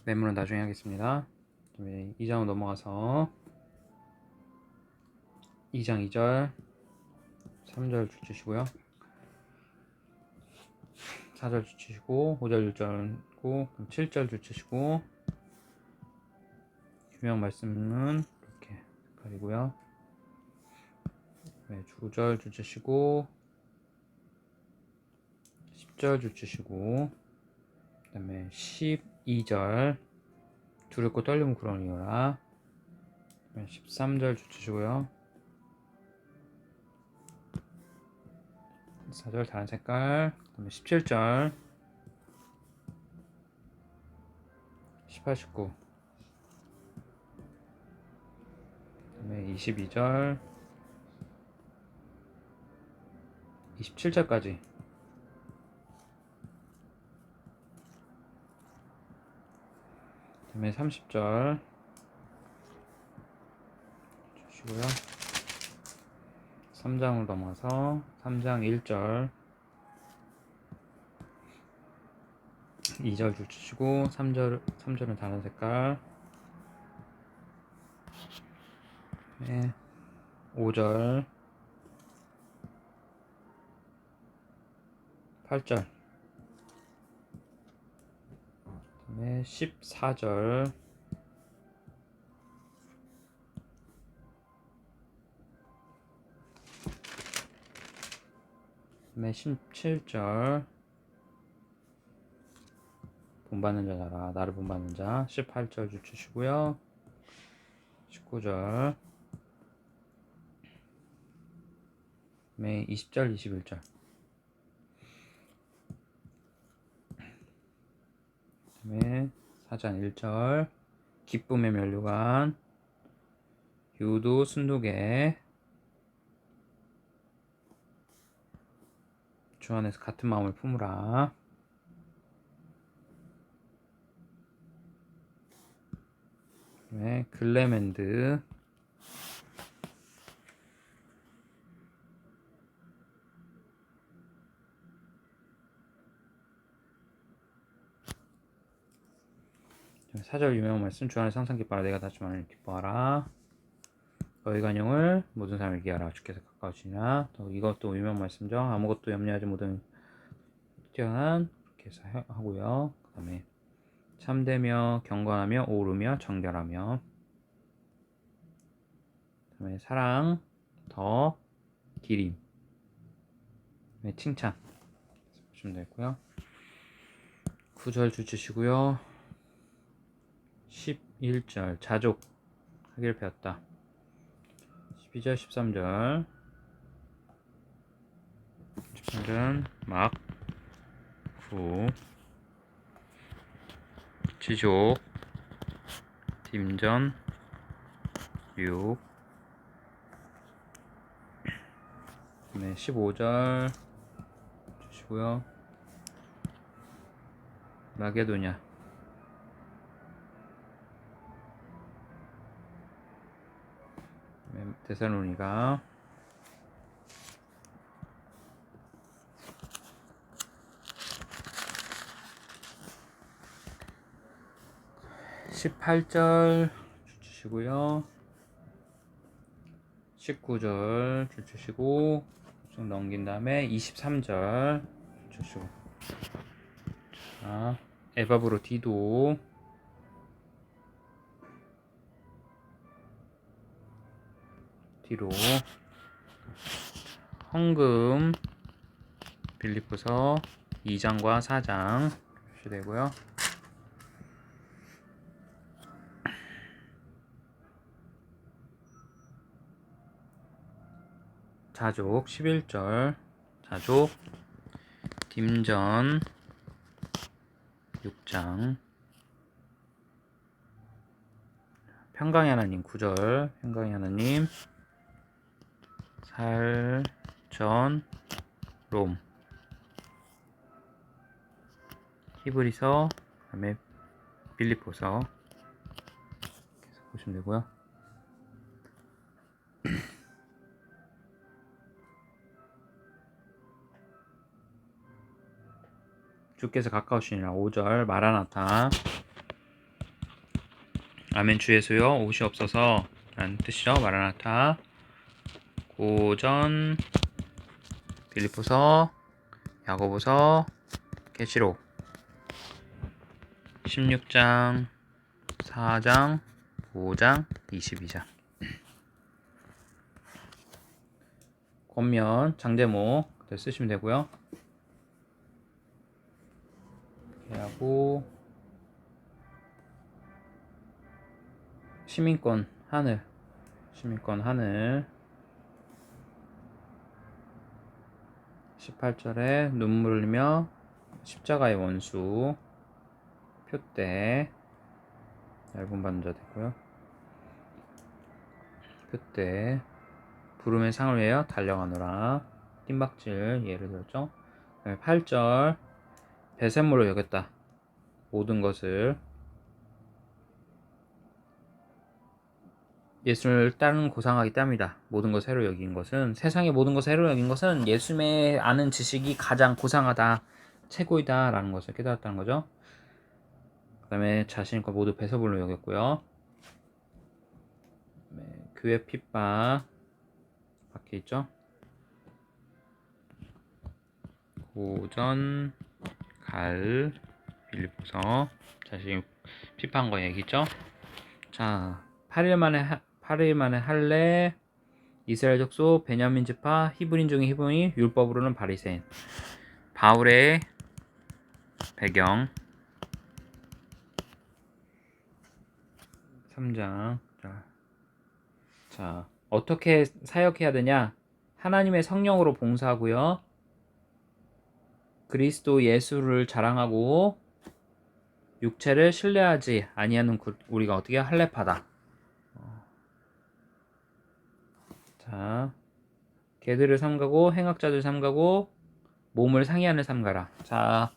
메모는 나중에 하겠습니다. 2장으로 넘어가서 2장 2절 3절 주시고요. 4절 주시고 5절 6절 7절 주시고 유명 말씀은 이렇게 가리고요. 9절 주시고 10절 주시고 그 다음에 12절 두렵고 떨리면 그러니라. 13절 주시고요. 4절 다른 색깔. 그 다음에 17절 18, 19 그 다음에 22절 27절까지 그 다음에 30절 주시고요. 3장으로 넘어가서 3장 1절 2절 주시고 3절은 다른 색깔. 네, 5절 8절 그다음에 14절 그다음에 17절 본받는 자라 나를 본받는 자. 18절 주시고요. 19절 그다음에 20절 21절 그다음에 4장 1절 기쁨의 면류관 유도 순독에 주 안에서 같은 마음을 품으라. 그다음에 글레멘드 사절 유명한 말씀 주 안에서 항상 기뻐하라 내가 다시만 기뻐하라. 너희 간영을 모든 사람을 얘기하라 주께서 가까우시냐. 또 이것도 유명한 말씀이죠. 아무것도 염려하지 못한 뛰어난 그렇게 해서 하고요. 그 다음에 참되며 경건하며 오르며 정결하며. 그다음에 사랑 더 기림. 네, 칭찬 보시면 되고요. 9절 주치시고요. 11절 자족 하기를 배웠다. 12절 13절 13절은 막 구 지족 dim전 6. 네, 15절 주시고요. 마게도냐 데살로니가 18절 주시고요. 19절 주시고 좀 넘긴 다음에 23절 주시고. 자, 에바브로 디도 뒤로 헌금 빌립보서 2장과 4장 주시되고요. 자족 11절 자족 dim전 6장 평강의 하나님 9절 평강의 하나님 살전 롬 히브리서 그다음에 빌립보서 계속 보시면 되고요. 주께서 가까우시니라 5절 마라나타 아멘 주 예수여 오시옵소서 라는 뜻이죠. 마라나타 9전 빌립보서 야고보서 계시록 16장 4장 5장 22장 권면 장제목 쓰시면 되고요. 이렇게 하고 시민권 하늘 18절에 눈물 흘리며 십자가의 원수 표대 얇은 반자 되고요. 표대 부름의 상을 위하여 달려가노라 뜀박질 예를 들었죠. 8절 배샘물로 여겼다 모든 것을 예수를 따르는 고상하기 때문이다. 모든 것을 해로 여긴 것은 세상의 모든 것을 해로 여긴 것은 예수님의 아는 지식이 가장 고상하다 최고이다 라는 것을 깨달았다는 거죠. 그 다음에 자신과 모두 배설물로 여겼고요. 교회 핍박 밖에 있죠. 고전 갈 빌립보서 자신이 핍박한 거 얘기죠. 자 8일 만에 할례 이스라엘 족속 베냐민 지파 히브리인 중에 히브리인 율법으로는 바리새인 바울의 배경 3장 자 어떻게 사역해야 되냐 하나님의 성령으로 봉사하고요. 그리스도 예수를 자랑하고 육체를 신뢰하지 아니하는 우리가 어떻게 할례파다. 자, 개들을 삼가고 행악자들 삼가고 몸을 상의하는 삼가라. 자,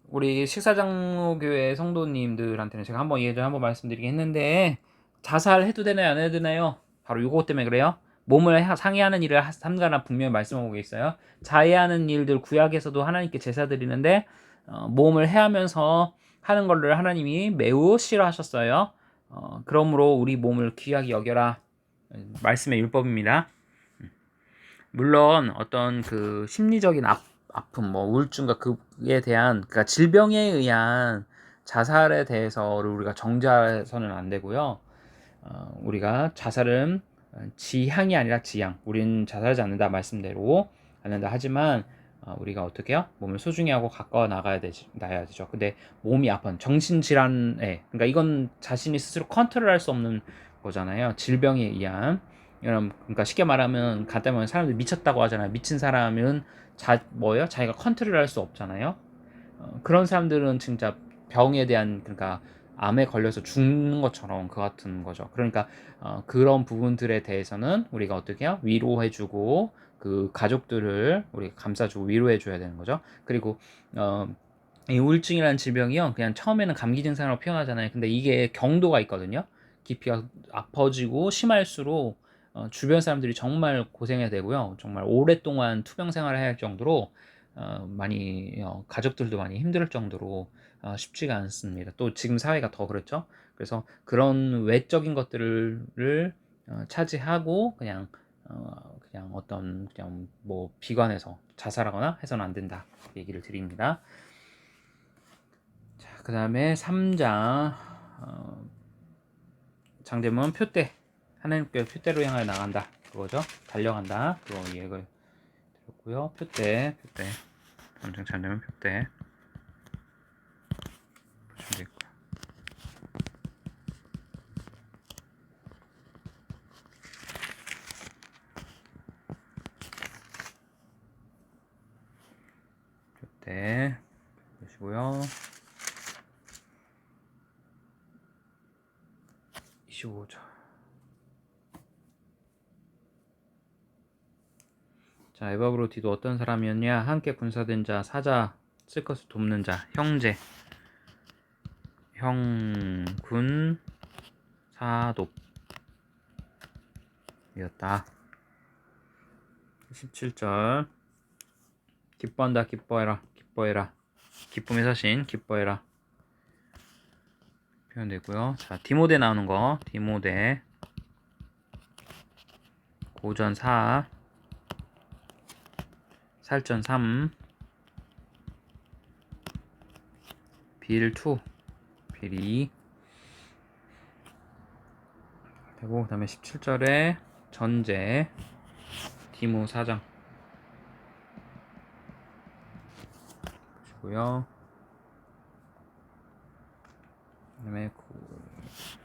우리 식사장로교회 성도님들한테는 제가 한번 예전에 한번 말씀드리긴 했는데 자살해도 되나요? 안 해도 되나요? 바로 이거 때문에 그래요. 몸을 상의하는 일을 삼가라 분명히 말씀하고 있어요. 자해하는 일들 구약에서도 하나님께 제사 드리는데 몸을 해하면서 하는 것을 하나님이 매우 싫어하셨어요. 그러므로 우리 몸을 귀하게 여겨라. 말씀의 율법입니다. 물론 어떤 그 심리적인 아픔, 뭐 우울증과 그에 대한 그러니까 질병에 의한 자살에 대해서를 우리가 정죄해서는 안 되고요. 우리가 자살은 지향이 아니라 지향. 우리는 자살하지 않는다 말씀대로 않는다 하지만 우리가 어떻게 해요? 몸을 소중히 하고 가까워 나가야 되죠. 근데 몸이 아픈 정신질환에, 그러니까 이건 자신이 스스로 컨트롤할 수 없는 거잖아요. 질병에 의한. 그러니까 쉽게 말하면 간단히 말하면 사람들이 미쳤다고 하잖아요. 미친 사람은 자기가 컨트롤할 수 없잖아요. 그런 사람들은 진짜 병에 대한, 그러니까 암에 걸려서 죽는 것처럼 그 같은 거죠. 그러니까 그런 부분들에 대해서는 우리가 어떻게 해요? 위로해주고 그 가족들을 우리가 감싸주고 위로해줘야 되는 거죠. 그리고 이 우울증이라는 질병이요, 그냥 처음에는 감기 증상으로 표현하잖아요. 근데 이게 경도가 있거든요. 깊이가 아파지고 심할수록 주변 사람들이 정말 고생해야 되고요. 정말 오랫동안 투병 생활을 해야 할 정도로 많이 가족들도 많이 힘들 정도로 쉽지가 않습니다. 또 지금 사회가 더 그렇죠. 그래서 그런 외적인 것들을 차지하고 그냥 어떤 그냥 뭐 비관해서 자살하거나 해서는 안 된다 얘기를 드립니다. 자, 그 다음에 3장 장제문 표대, 하나님께 표대로 향하여 나간다 그거죠. 달려간다 그거 얘기를 드렸고요. 표대 3장 장제문 표대 보시면 되겠고요. 표대 보시고요. 25절. 자, 에바브로디도 어떤 사람이었냐? 함께 군사된 자, 사자, 쓸 것을 돕는 자, 형제, 형군, 사독이었다. 17절. 기뻐한다, 기뻐해라, 기뻐해라. 기쁨의 서신, 기뻐해라. 표현되고요. 자, 디모데 나오는 거, 디모데, 고전 4, 살전 3, 빌 2, 빌 2. 되고, 그 다음에 17절에 전제, 디모 4장. 보시고요. 그 다음에,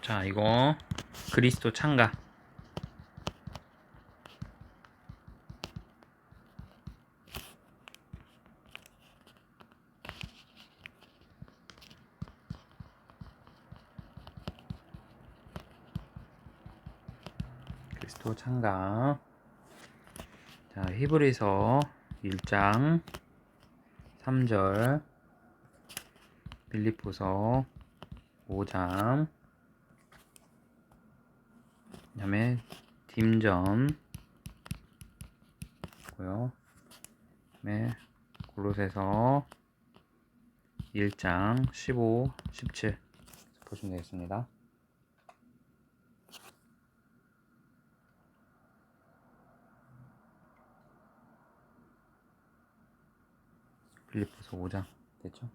자, 이거, 그리스도 창가. 그리스도 창가. 자, 히브리서 1장 3절, 빌립보서 5장, 그 다음에 딤전 고요. 그다음에 골로새서 1장 15, 17 보시면 되겠습니다. 빌립보서 5장 됐죠?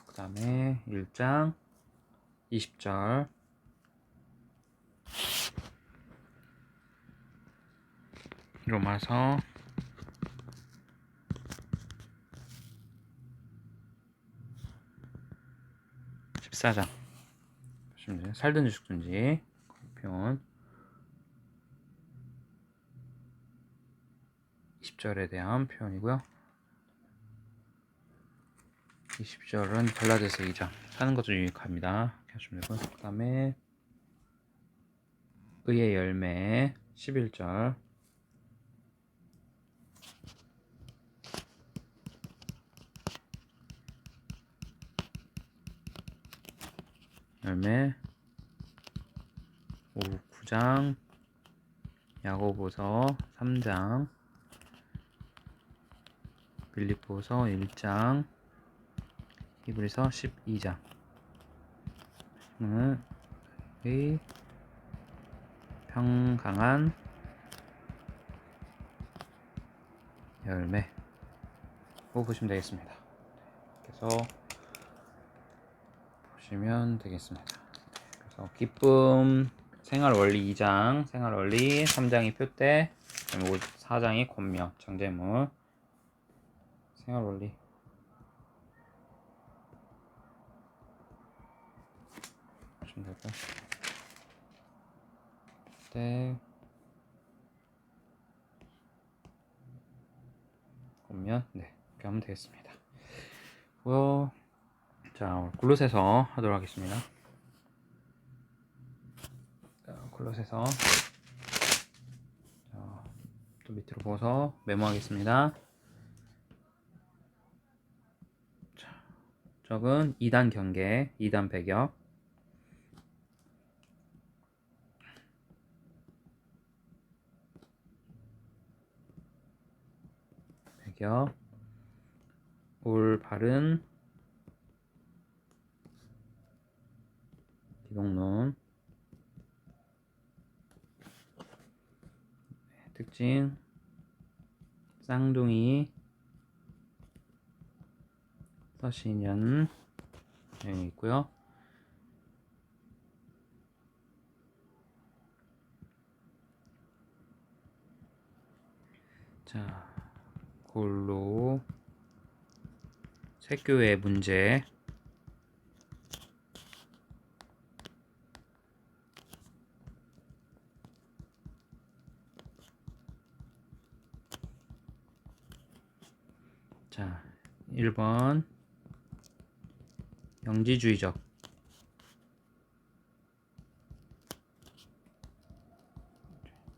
그 다음에 1장 20절, 로마서 14장 보시면 돼요. 살든지 죽든지 표현 20절에 대한 표현이고요. 20절은 갈라디아서 2장 사는 것을 유익합니다. 이렇게 하시면 되고요. 그 다음에 의의 열매 11절, 열매 9장, 야고보서 3장, 빌립보서 1장, 히브리서 12장. 의 평강한 열매로 보시면 되겠습니다. 그래서 보시면 되겠습니다. 그래서 기쁨 생활원리 2장, 생활원리 3장이 표대, 4장이 권명, 장제물, 생활원리. 보시면 될까요? 네. 권면, 네, 이렇게 하면 되겠습니다. 자, 골로새서 하도록 하겠습니다. 자, 골로새서 또 밑으로 보서 메모하겠습니다. 자, 적은 2단 경계, 2단 배격. 배격. 올바른 기독론. 특징 쌍둥이 서신연 내용이 있고요. 자, 골로 색교의 문제. 자, 1번 영지주의적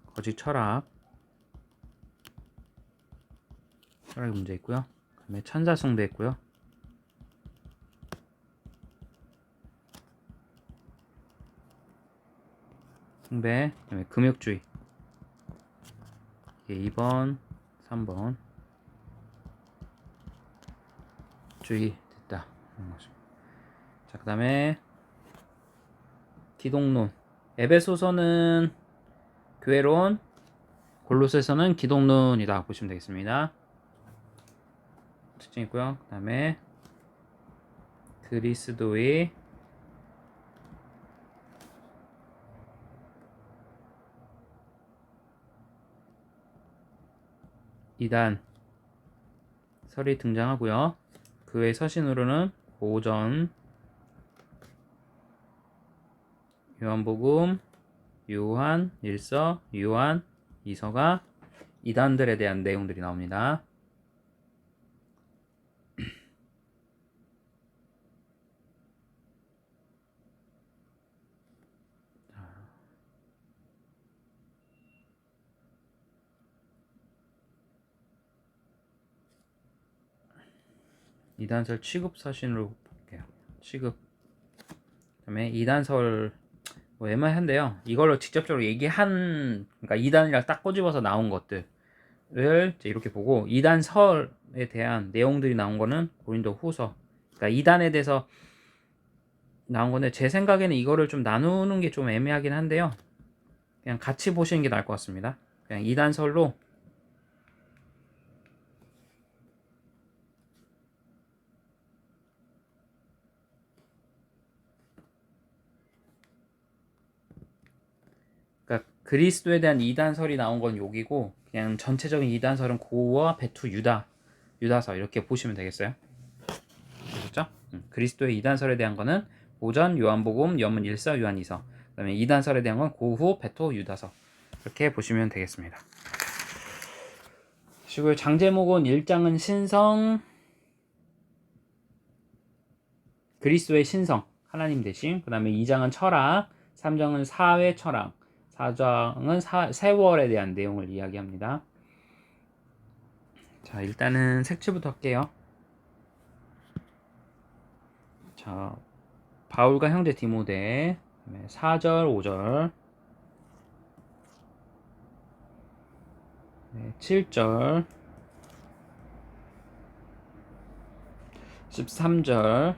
거짓 철학의 문제 있고요. 그다음에 천사 숭배 있고요. 숭배, 그다음에 금욕주의. 이게 2번, 3번 주의 됐다. 자, 그다음에 기독론. 에베소서는 교회론, 골로새서는 기독론이다 보시면 되겠습니다. 특징 있고요. 그 다음에 그리스도의 이단 설이 등장하고요. 그 외 서신으로는 오전, 요한복음, 요한 1서, 요한 2서가 이단들에 대한 내용들이 나옵니다. 이단설 취급 서신으로 볼게요. 취급. 그다음에 이단설 뭐 애매한데요. 이걸로 직접적으로 그러니까 이단이랑 딱 꼬집어서 나온 것들을 이렇게 보고, 이단설에 대한 내용들이 나온 거는 고린도후서. 그러니까 이단에 대해서 나온 건데, 제 생각에는 이거를 좀 나누는 게 좀 애매하긴 한데요. 그냥 같이 보시는 게 나을 것 같습니다. 그냥 이단설로 그러니까 그리스도에 대한 이단설이 나온 건 여기고, 그냥 전체적인 이단설은 고와 베투 유다서 이렇게 보시면 되겠어요. 그렇죠? 그리스도의 이단설에 대한 거는 오전, 요한복음, 연문 1서, 요한 2서. 그다음에 이단설에 대한 건 고후, 베토, 유다서. 이렇게 보시면 되겠습니다. 그리고 장제목은 1장은 신성, 그리스도의 신성, 하나님 대신. 그 다음에 2장은 철학, 3장은 사회 철학, 4장은 세월에 대한 내용을 이야기합니다. 자, 일단은 색칠부터 할게요. 자, 바울과 형제 디모데, 4절, 5절, 7절, 13절,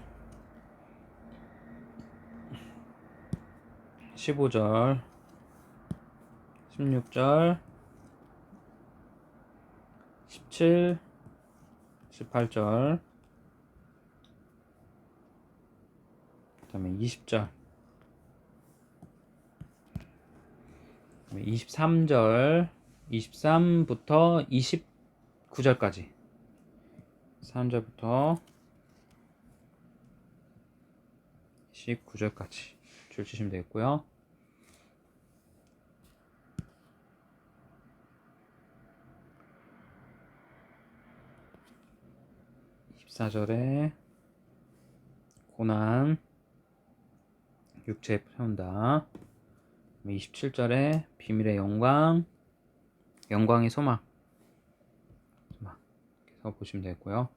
15절, 16절, 17, 18절, 다음에 20절, 23절, 23부터 29절까지 3절부터 29절까지 줄 치시면 되겠고요. 24절에 고난, 육체에 세운다. 27절에 비밀의 영광, 영광의 소망. 이렇게 보시면 되고요.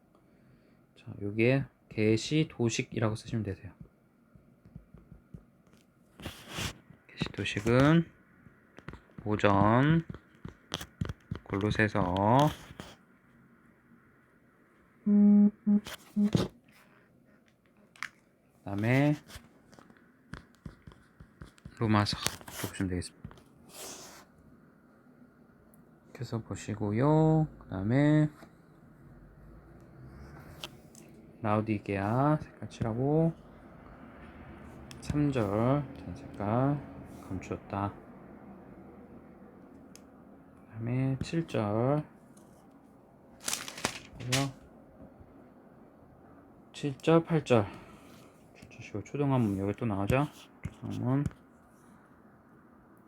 자, 여기에 계시 도식이라고 쓰시면 되세요. 계시 도식은 오전, 골로새서, 그다음에 로마서 보시면 되겠습니다. 그래서 보시고요. 그다음에 라우디게아 색깔 칠하고 3절 잔 색깔 감추었다. 그다음에 7절 7절 8절 주시고 초등학문 여기 또 나오죠. 초등학문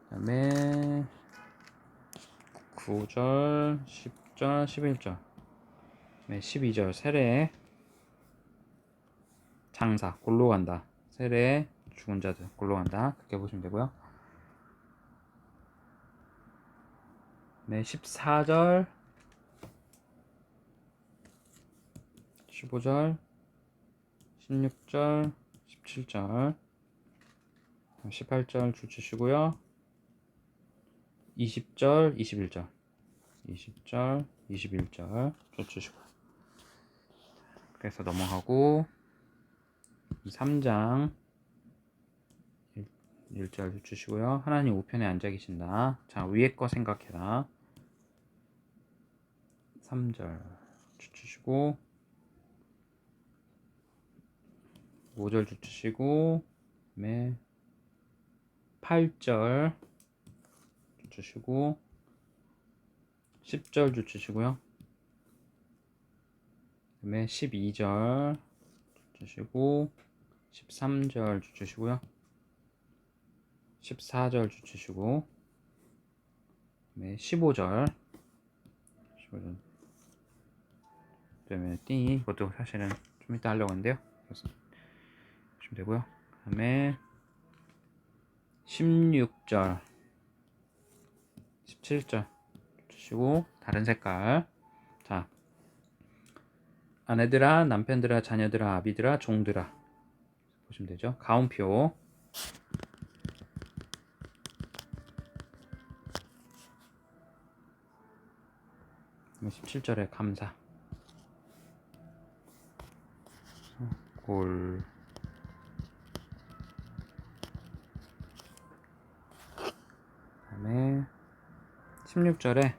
그다음에 9절 10절 11절 12절 세례 장사 골로 간다. 세례 죽은 자들 골로 간다. 그렇게 보시면 되고요. 네, 14절 15절 16절 17절 18절 줄 치시고요. 20절 21절 20절 21절 줄 치시고요. 그래서 넘어가고 3장 1절 주시고요. 하나님 우편에 앉아 계신다. 자, 위에 거 생각해라. 3절 주시고 5절 주시고 그다음에 8절 주시고 10절 주시고요. 그다음에 12절 주시고 13절 주시고요. 14절 주시고 그다음에 15절 그다음에 띵 이것도 사실은 좀 이따 하려고 하는데요. 그래서 보시면 되고요. 그다음에 16절 17절 주시고 다른 색깔. 자, 아내들아, 남편들아, 자녀들아, 아비들아, 종들아 보시면 되죠. 가운표 17절에 감사 골 그다음에 16절에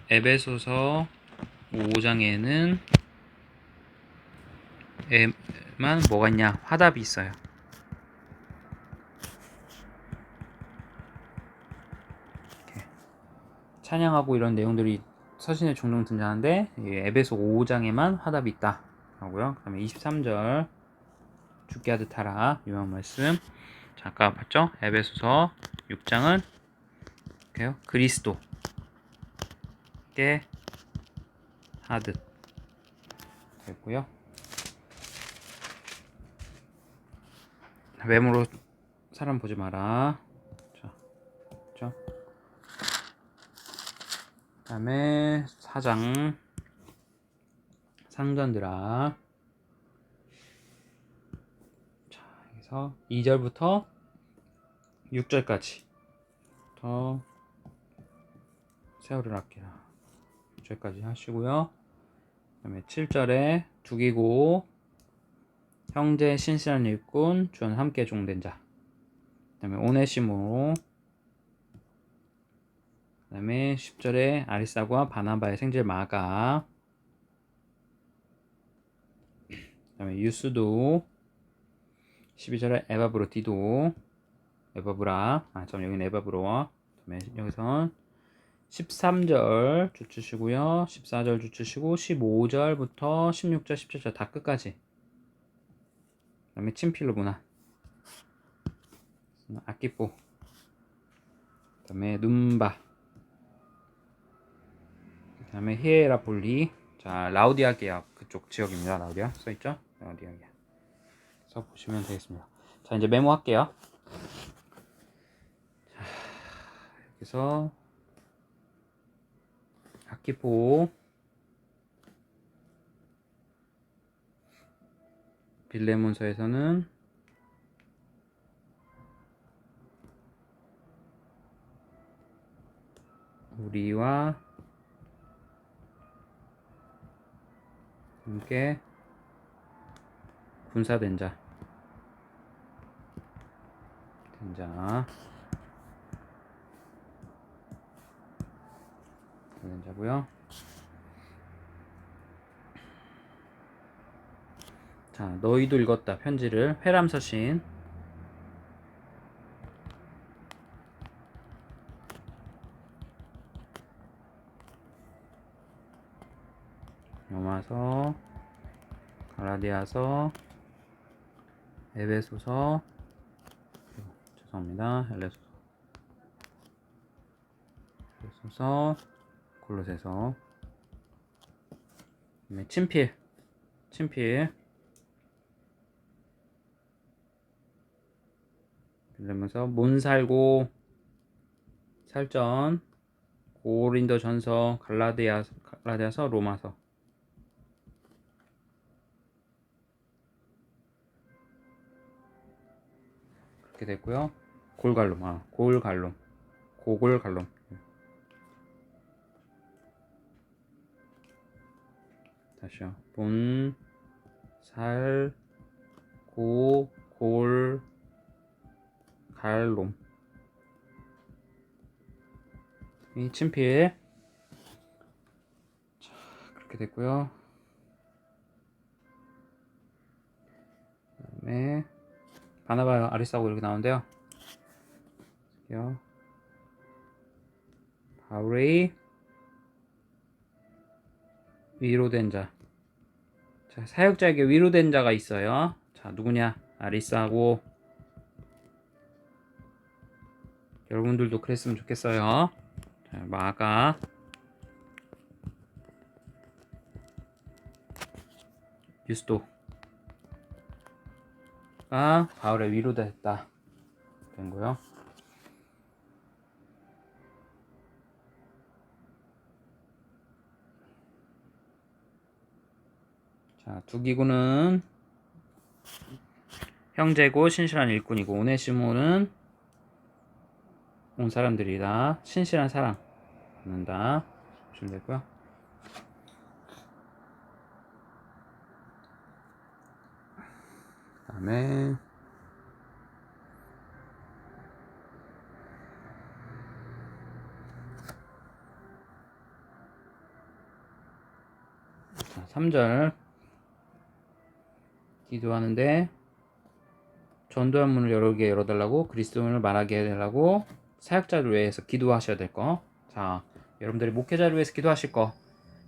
에베소서 5장에는 에만 뭐가 있냐? 화답이 있어요. 이렇게 찬양하고 이런 내용들이 서신에 종종 등장하는데 에베소 5장에만 화답이 있다 하고요. 그 다음에 23절 죽게 하듯 하라 유명한 말씀. 자, 아까 봤죠? 에베소서 6장은 그리스도께 하듯 됐고요. 외모로 사람 보지 마라. 자, 그렇죠? 그다음에 4장 상전들아. 자, 여기서 2절부터 6절까지 더 세월을 아끼라 6절까지 하시고요. 그다음에 7절에 두기고 형제 신실한 일꾼 주는 함께 종된 자. 그다음에 오네시모. 그다음에 10절에 아리사과 바나바의 생질 마가. 그다음에 유스도. 12절에 에바브로디도 에바브라 여기는 에바브로. 그다음에 여기선 13절 주치시고요. 14절 주치시고 15절부터 16절 17절 다 끝까지. 그다음에 친필로 문화. 아끼뽀. 그다음에 눈바. 그다음에 히에라폴리. 자, 라우디아 계약 그쪽 지역입니다. 라우디아 써있죠? 라우디아 계약. 써 보시면 되겠습니다. 자, 이제 메모할게요. 자, 여기서 아끼포 빌레몬서에서는 우리와 함께 군사된 자고요. 자, 너희도 읽었다 편지를 회람서신 로마서, 갈라디아서, 에베소서, 죄송합니다. 엘레소서, 골로새서, 친필, 빌레몬서, 몬살고, 살전, 고린도전서, 갈라디아서, 로마서. 그렇게 됐고요. 고글갈롬. 다시요. 갈롬. 이 친필. 자, 그렇게 됐고요. 그다음에 바나바 아리스하고 이렇게 나오는데요. 바울의 위로된 자. 자, 사역자에게 위로된 자가 있어요. 자, 누구냐? 아리스하고. 여러분들도 그랬으면 좋겠어요. 자, 마가 유스도가 바울의 위로됐다 된 거요. 자, 두 기구는 형제고 신실한 일꾼이고 오네시모는 온 사람들이다. 신실한 사랑 받는다. 보시면 되고요. 그 다음에 자, 3절 기도하는데 전도의 문을 여러 개 열어달라고, 그리스도인을 말하게 해달라고, 사역자를 위해서 기도하셔야 될 거. 자, 여러분들이 목회자를 위해서 기도하실 거.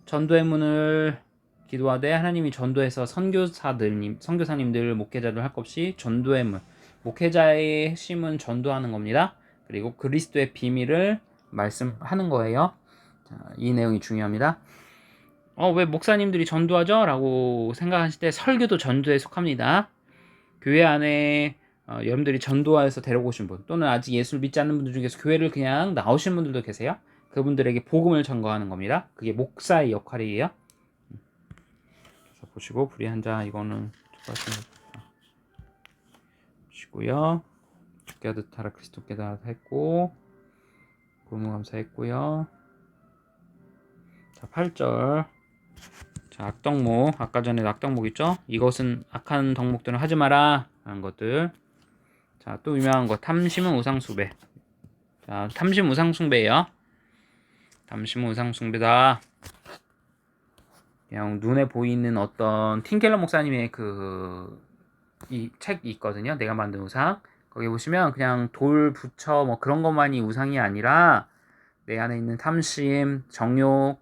전도의 문을 기도하되 하나님이 전도해서 선교사님들, 목회자들 할 것 없이 전도의 문. 목회자의 핵심은 전도하는 겁니다. 그리고 그리스도의 비밀을 말씀하는 거예요. 자, 이 내용이 중요합니다. 왜 목사님들이 전도하죠? 라고 생각하실 때 설교도 전도에 속합니다. 교회 안에 여러분들이 전도하여서 데려오신 분, 또는 아직 예수를 믿지 않는 분들 중에서 교회를 그냥 나오신 분들도 계세요. 그분들에게 복음을 전거하는 겁니다. 그게 목사의 역할이에요. 그래서 보시고 불의한 자 이거는 보시고요. 죽게 하듯 하라 그리스도께 다 했고 고무감사 했고요. 자, 8절. 자, 악덕목. 아까 전에 악덕목 있죠? 이것은 악한 덕목들은 하지 마라 라는 것들. 자, 또 유명한 거 탐심은 우상숭배. 자, 탐심 우상숭배예요. 탐심은 우상숭배다. 그냥 눈에 보이는 어떤 틴켈러 목사님의 그 이 책이 있거든요. 내가 만든 우상. 거기 보시면 그냥 돌, 부처 뭐 그런 것만이 우상이 아니라 내 안에 있는 탐심, 정욕,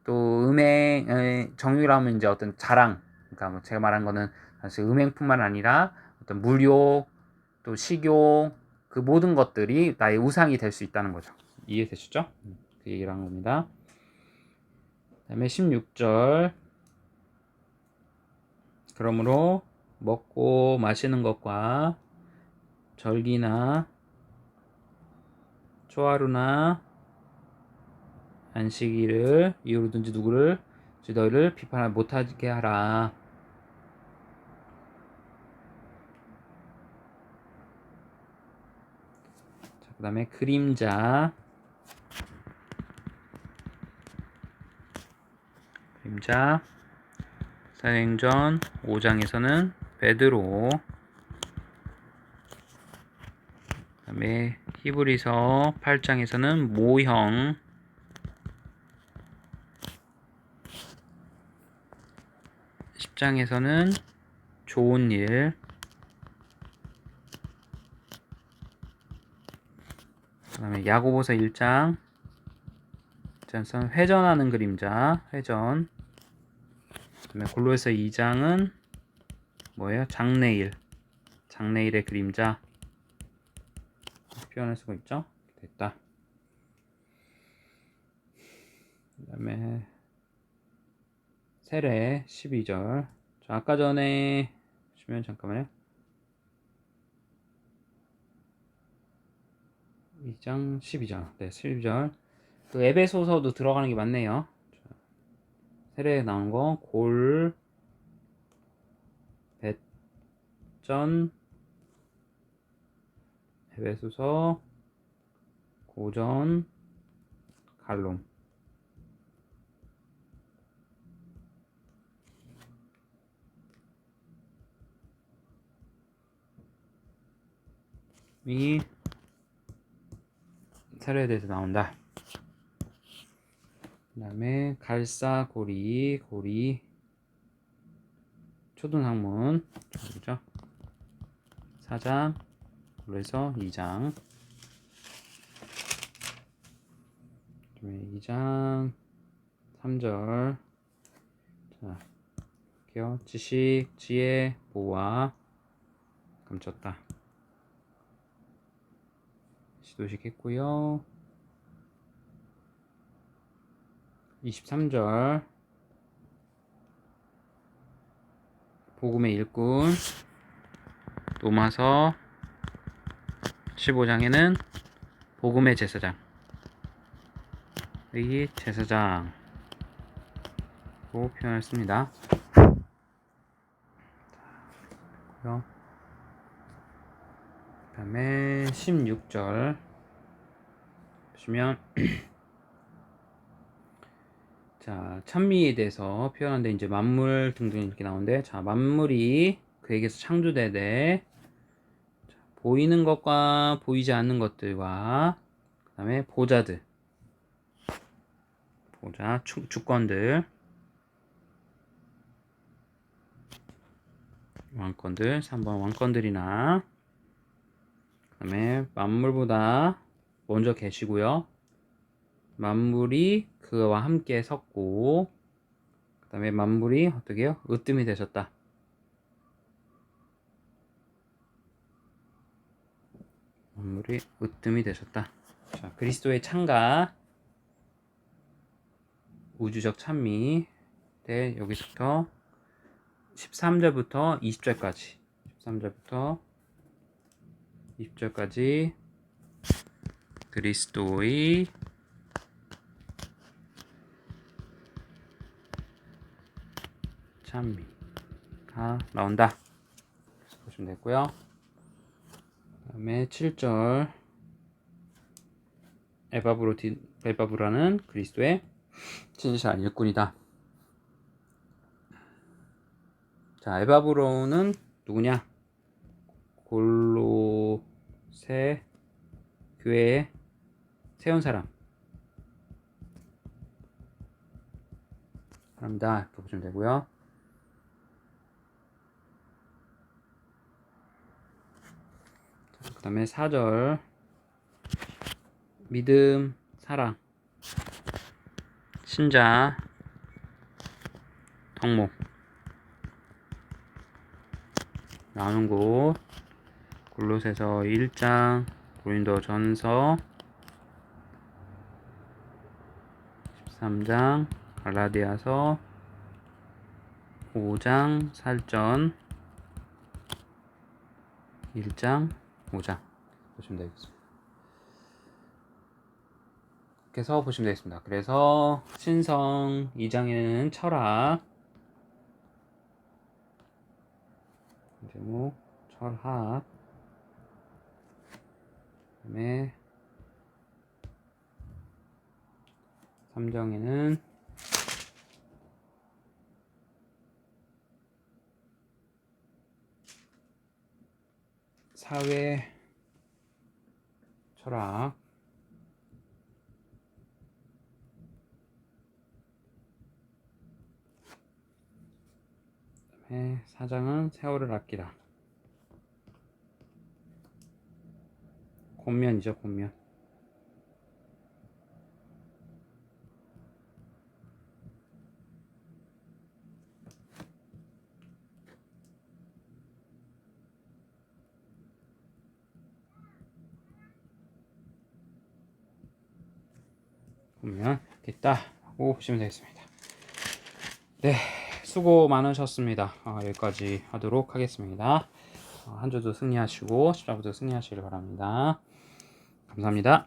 또 음행, 정욕이라면 이제 어떤 자랑. 그러니까 뭐 제가 말한 거는 사실 음행뿐만 아니라 어떤 물욕, 또 식욕, 그 모든 것들이 나의 우상이 될 수 있다는 거죠. 이해되시죠? 그 얘기를 한 겁니다. 다음에 16절. 그러므로 먹고 마시는 것과 절기나 초하루나 안식일을 이유로든지 누구를 너희를 비판을 못하게 하라. 그 다음에 그림자 사도행전 5장에서는 베드로, 그 다음에 히브리서 8장에서는 모형, 10장에서는 좋은 일, 그 다음에 야고보서 1장 에서는 회전하는 그림자, 회전. 그 다음에 골로새서 2장은 뭐예요? 장래일의 그림자 표현할 수가 있죠. 됐다. 그 다음에 세례 12절. 자, 아까 전에 보시면 잠깐만요. 2장 12절. 네, 12절. 그 에베소서도 들어가는 게 맞네요. 세례에 나온 거 골, 배전, 에베소서, 고전, 갈롬. 이 세례에 대해서 나온다. 그 다음에 갈사고리, 초등학문, 그죠? 4장, 그래서 2장. 그다음에 2장 3절. 자, 볼게요. 지식, 지혜, 보아. 감췄다. 시도식 했고요. 23절. 복음의 일꾼. 로마서 15장에는 복음의 제사장. 이 제사장으로 표현했습니다. 그 다음에 16절 보시면 자, 찬미에 대해서 표현하는데 이제 만물 등등 이렇게 나오는데, 자, 만물이 그에게서 창조되되 보이는 것과 보이지 않는 것들과 그 다음에 보좌, 주권들, 왕권들, 3번 왕권들이나 그 다음에 만물보다 먼저 계시고요. 만물이 그와 함께 섰고 그 다음에 만물이 어떻게 해요? 으뜸이 되셨다. 만물이 으뜸이 되셨다. 자, 그리스도의 창가, 우주적 찬미. 네, 여기서부터 13절부터 20절까지 13절부터 20절까지 그리스도의 찬미가 나온다. 그래서 보시면 되고요. 그 다음에 7절 에바브라는 그리스도의 진실한 일꾼이다. 자, 에바브로는 누구냐? 골로새 교회에 세운 사람이다. 이렇게 보시면 되고요. 그 다음에 4절 믿음, 사랑, 신자, 덕목 나오는 곳 골로새서 1장, 고린도전서 13장, 갈라디아서 5장, 살전 1장, 5장 보시면 되겠습니다. 그래서 보시면 되겠습니다. 그래서 신성 2장에는 철학, 제목 철학, 그다음에 3장에는 사회 철학, 그다음에 4장은 세월을 아끼라. 권면이죠, 권면. 보면 됐다고 보시면 되겠습니다. 네, 수고 많으셨습니다. 여기까지 하도록 하겠습니다. 한 주도 승리하시고 십자가도 승리하시길 바랍니다. 감사합니다.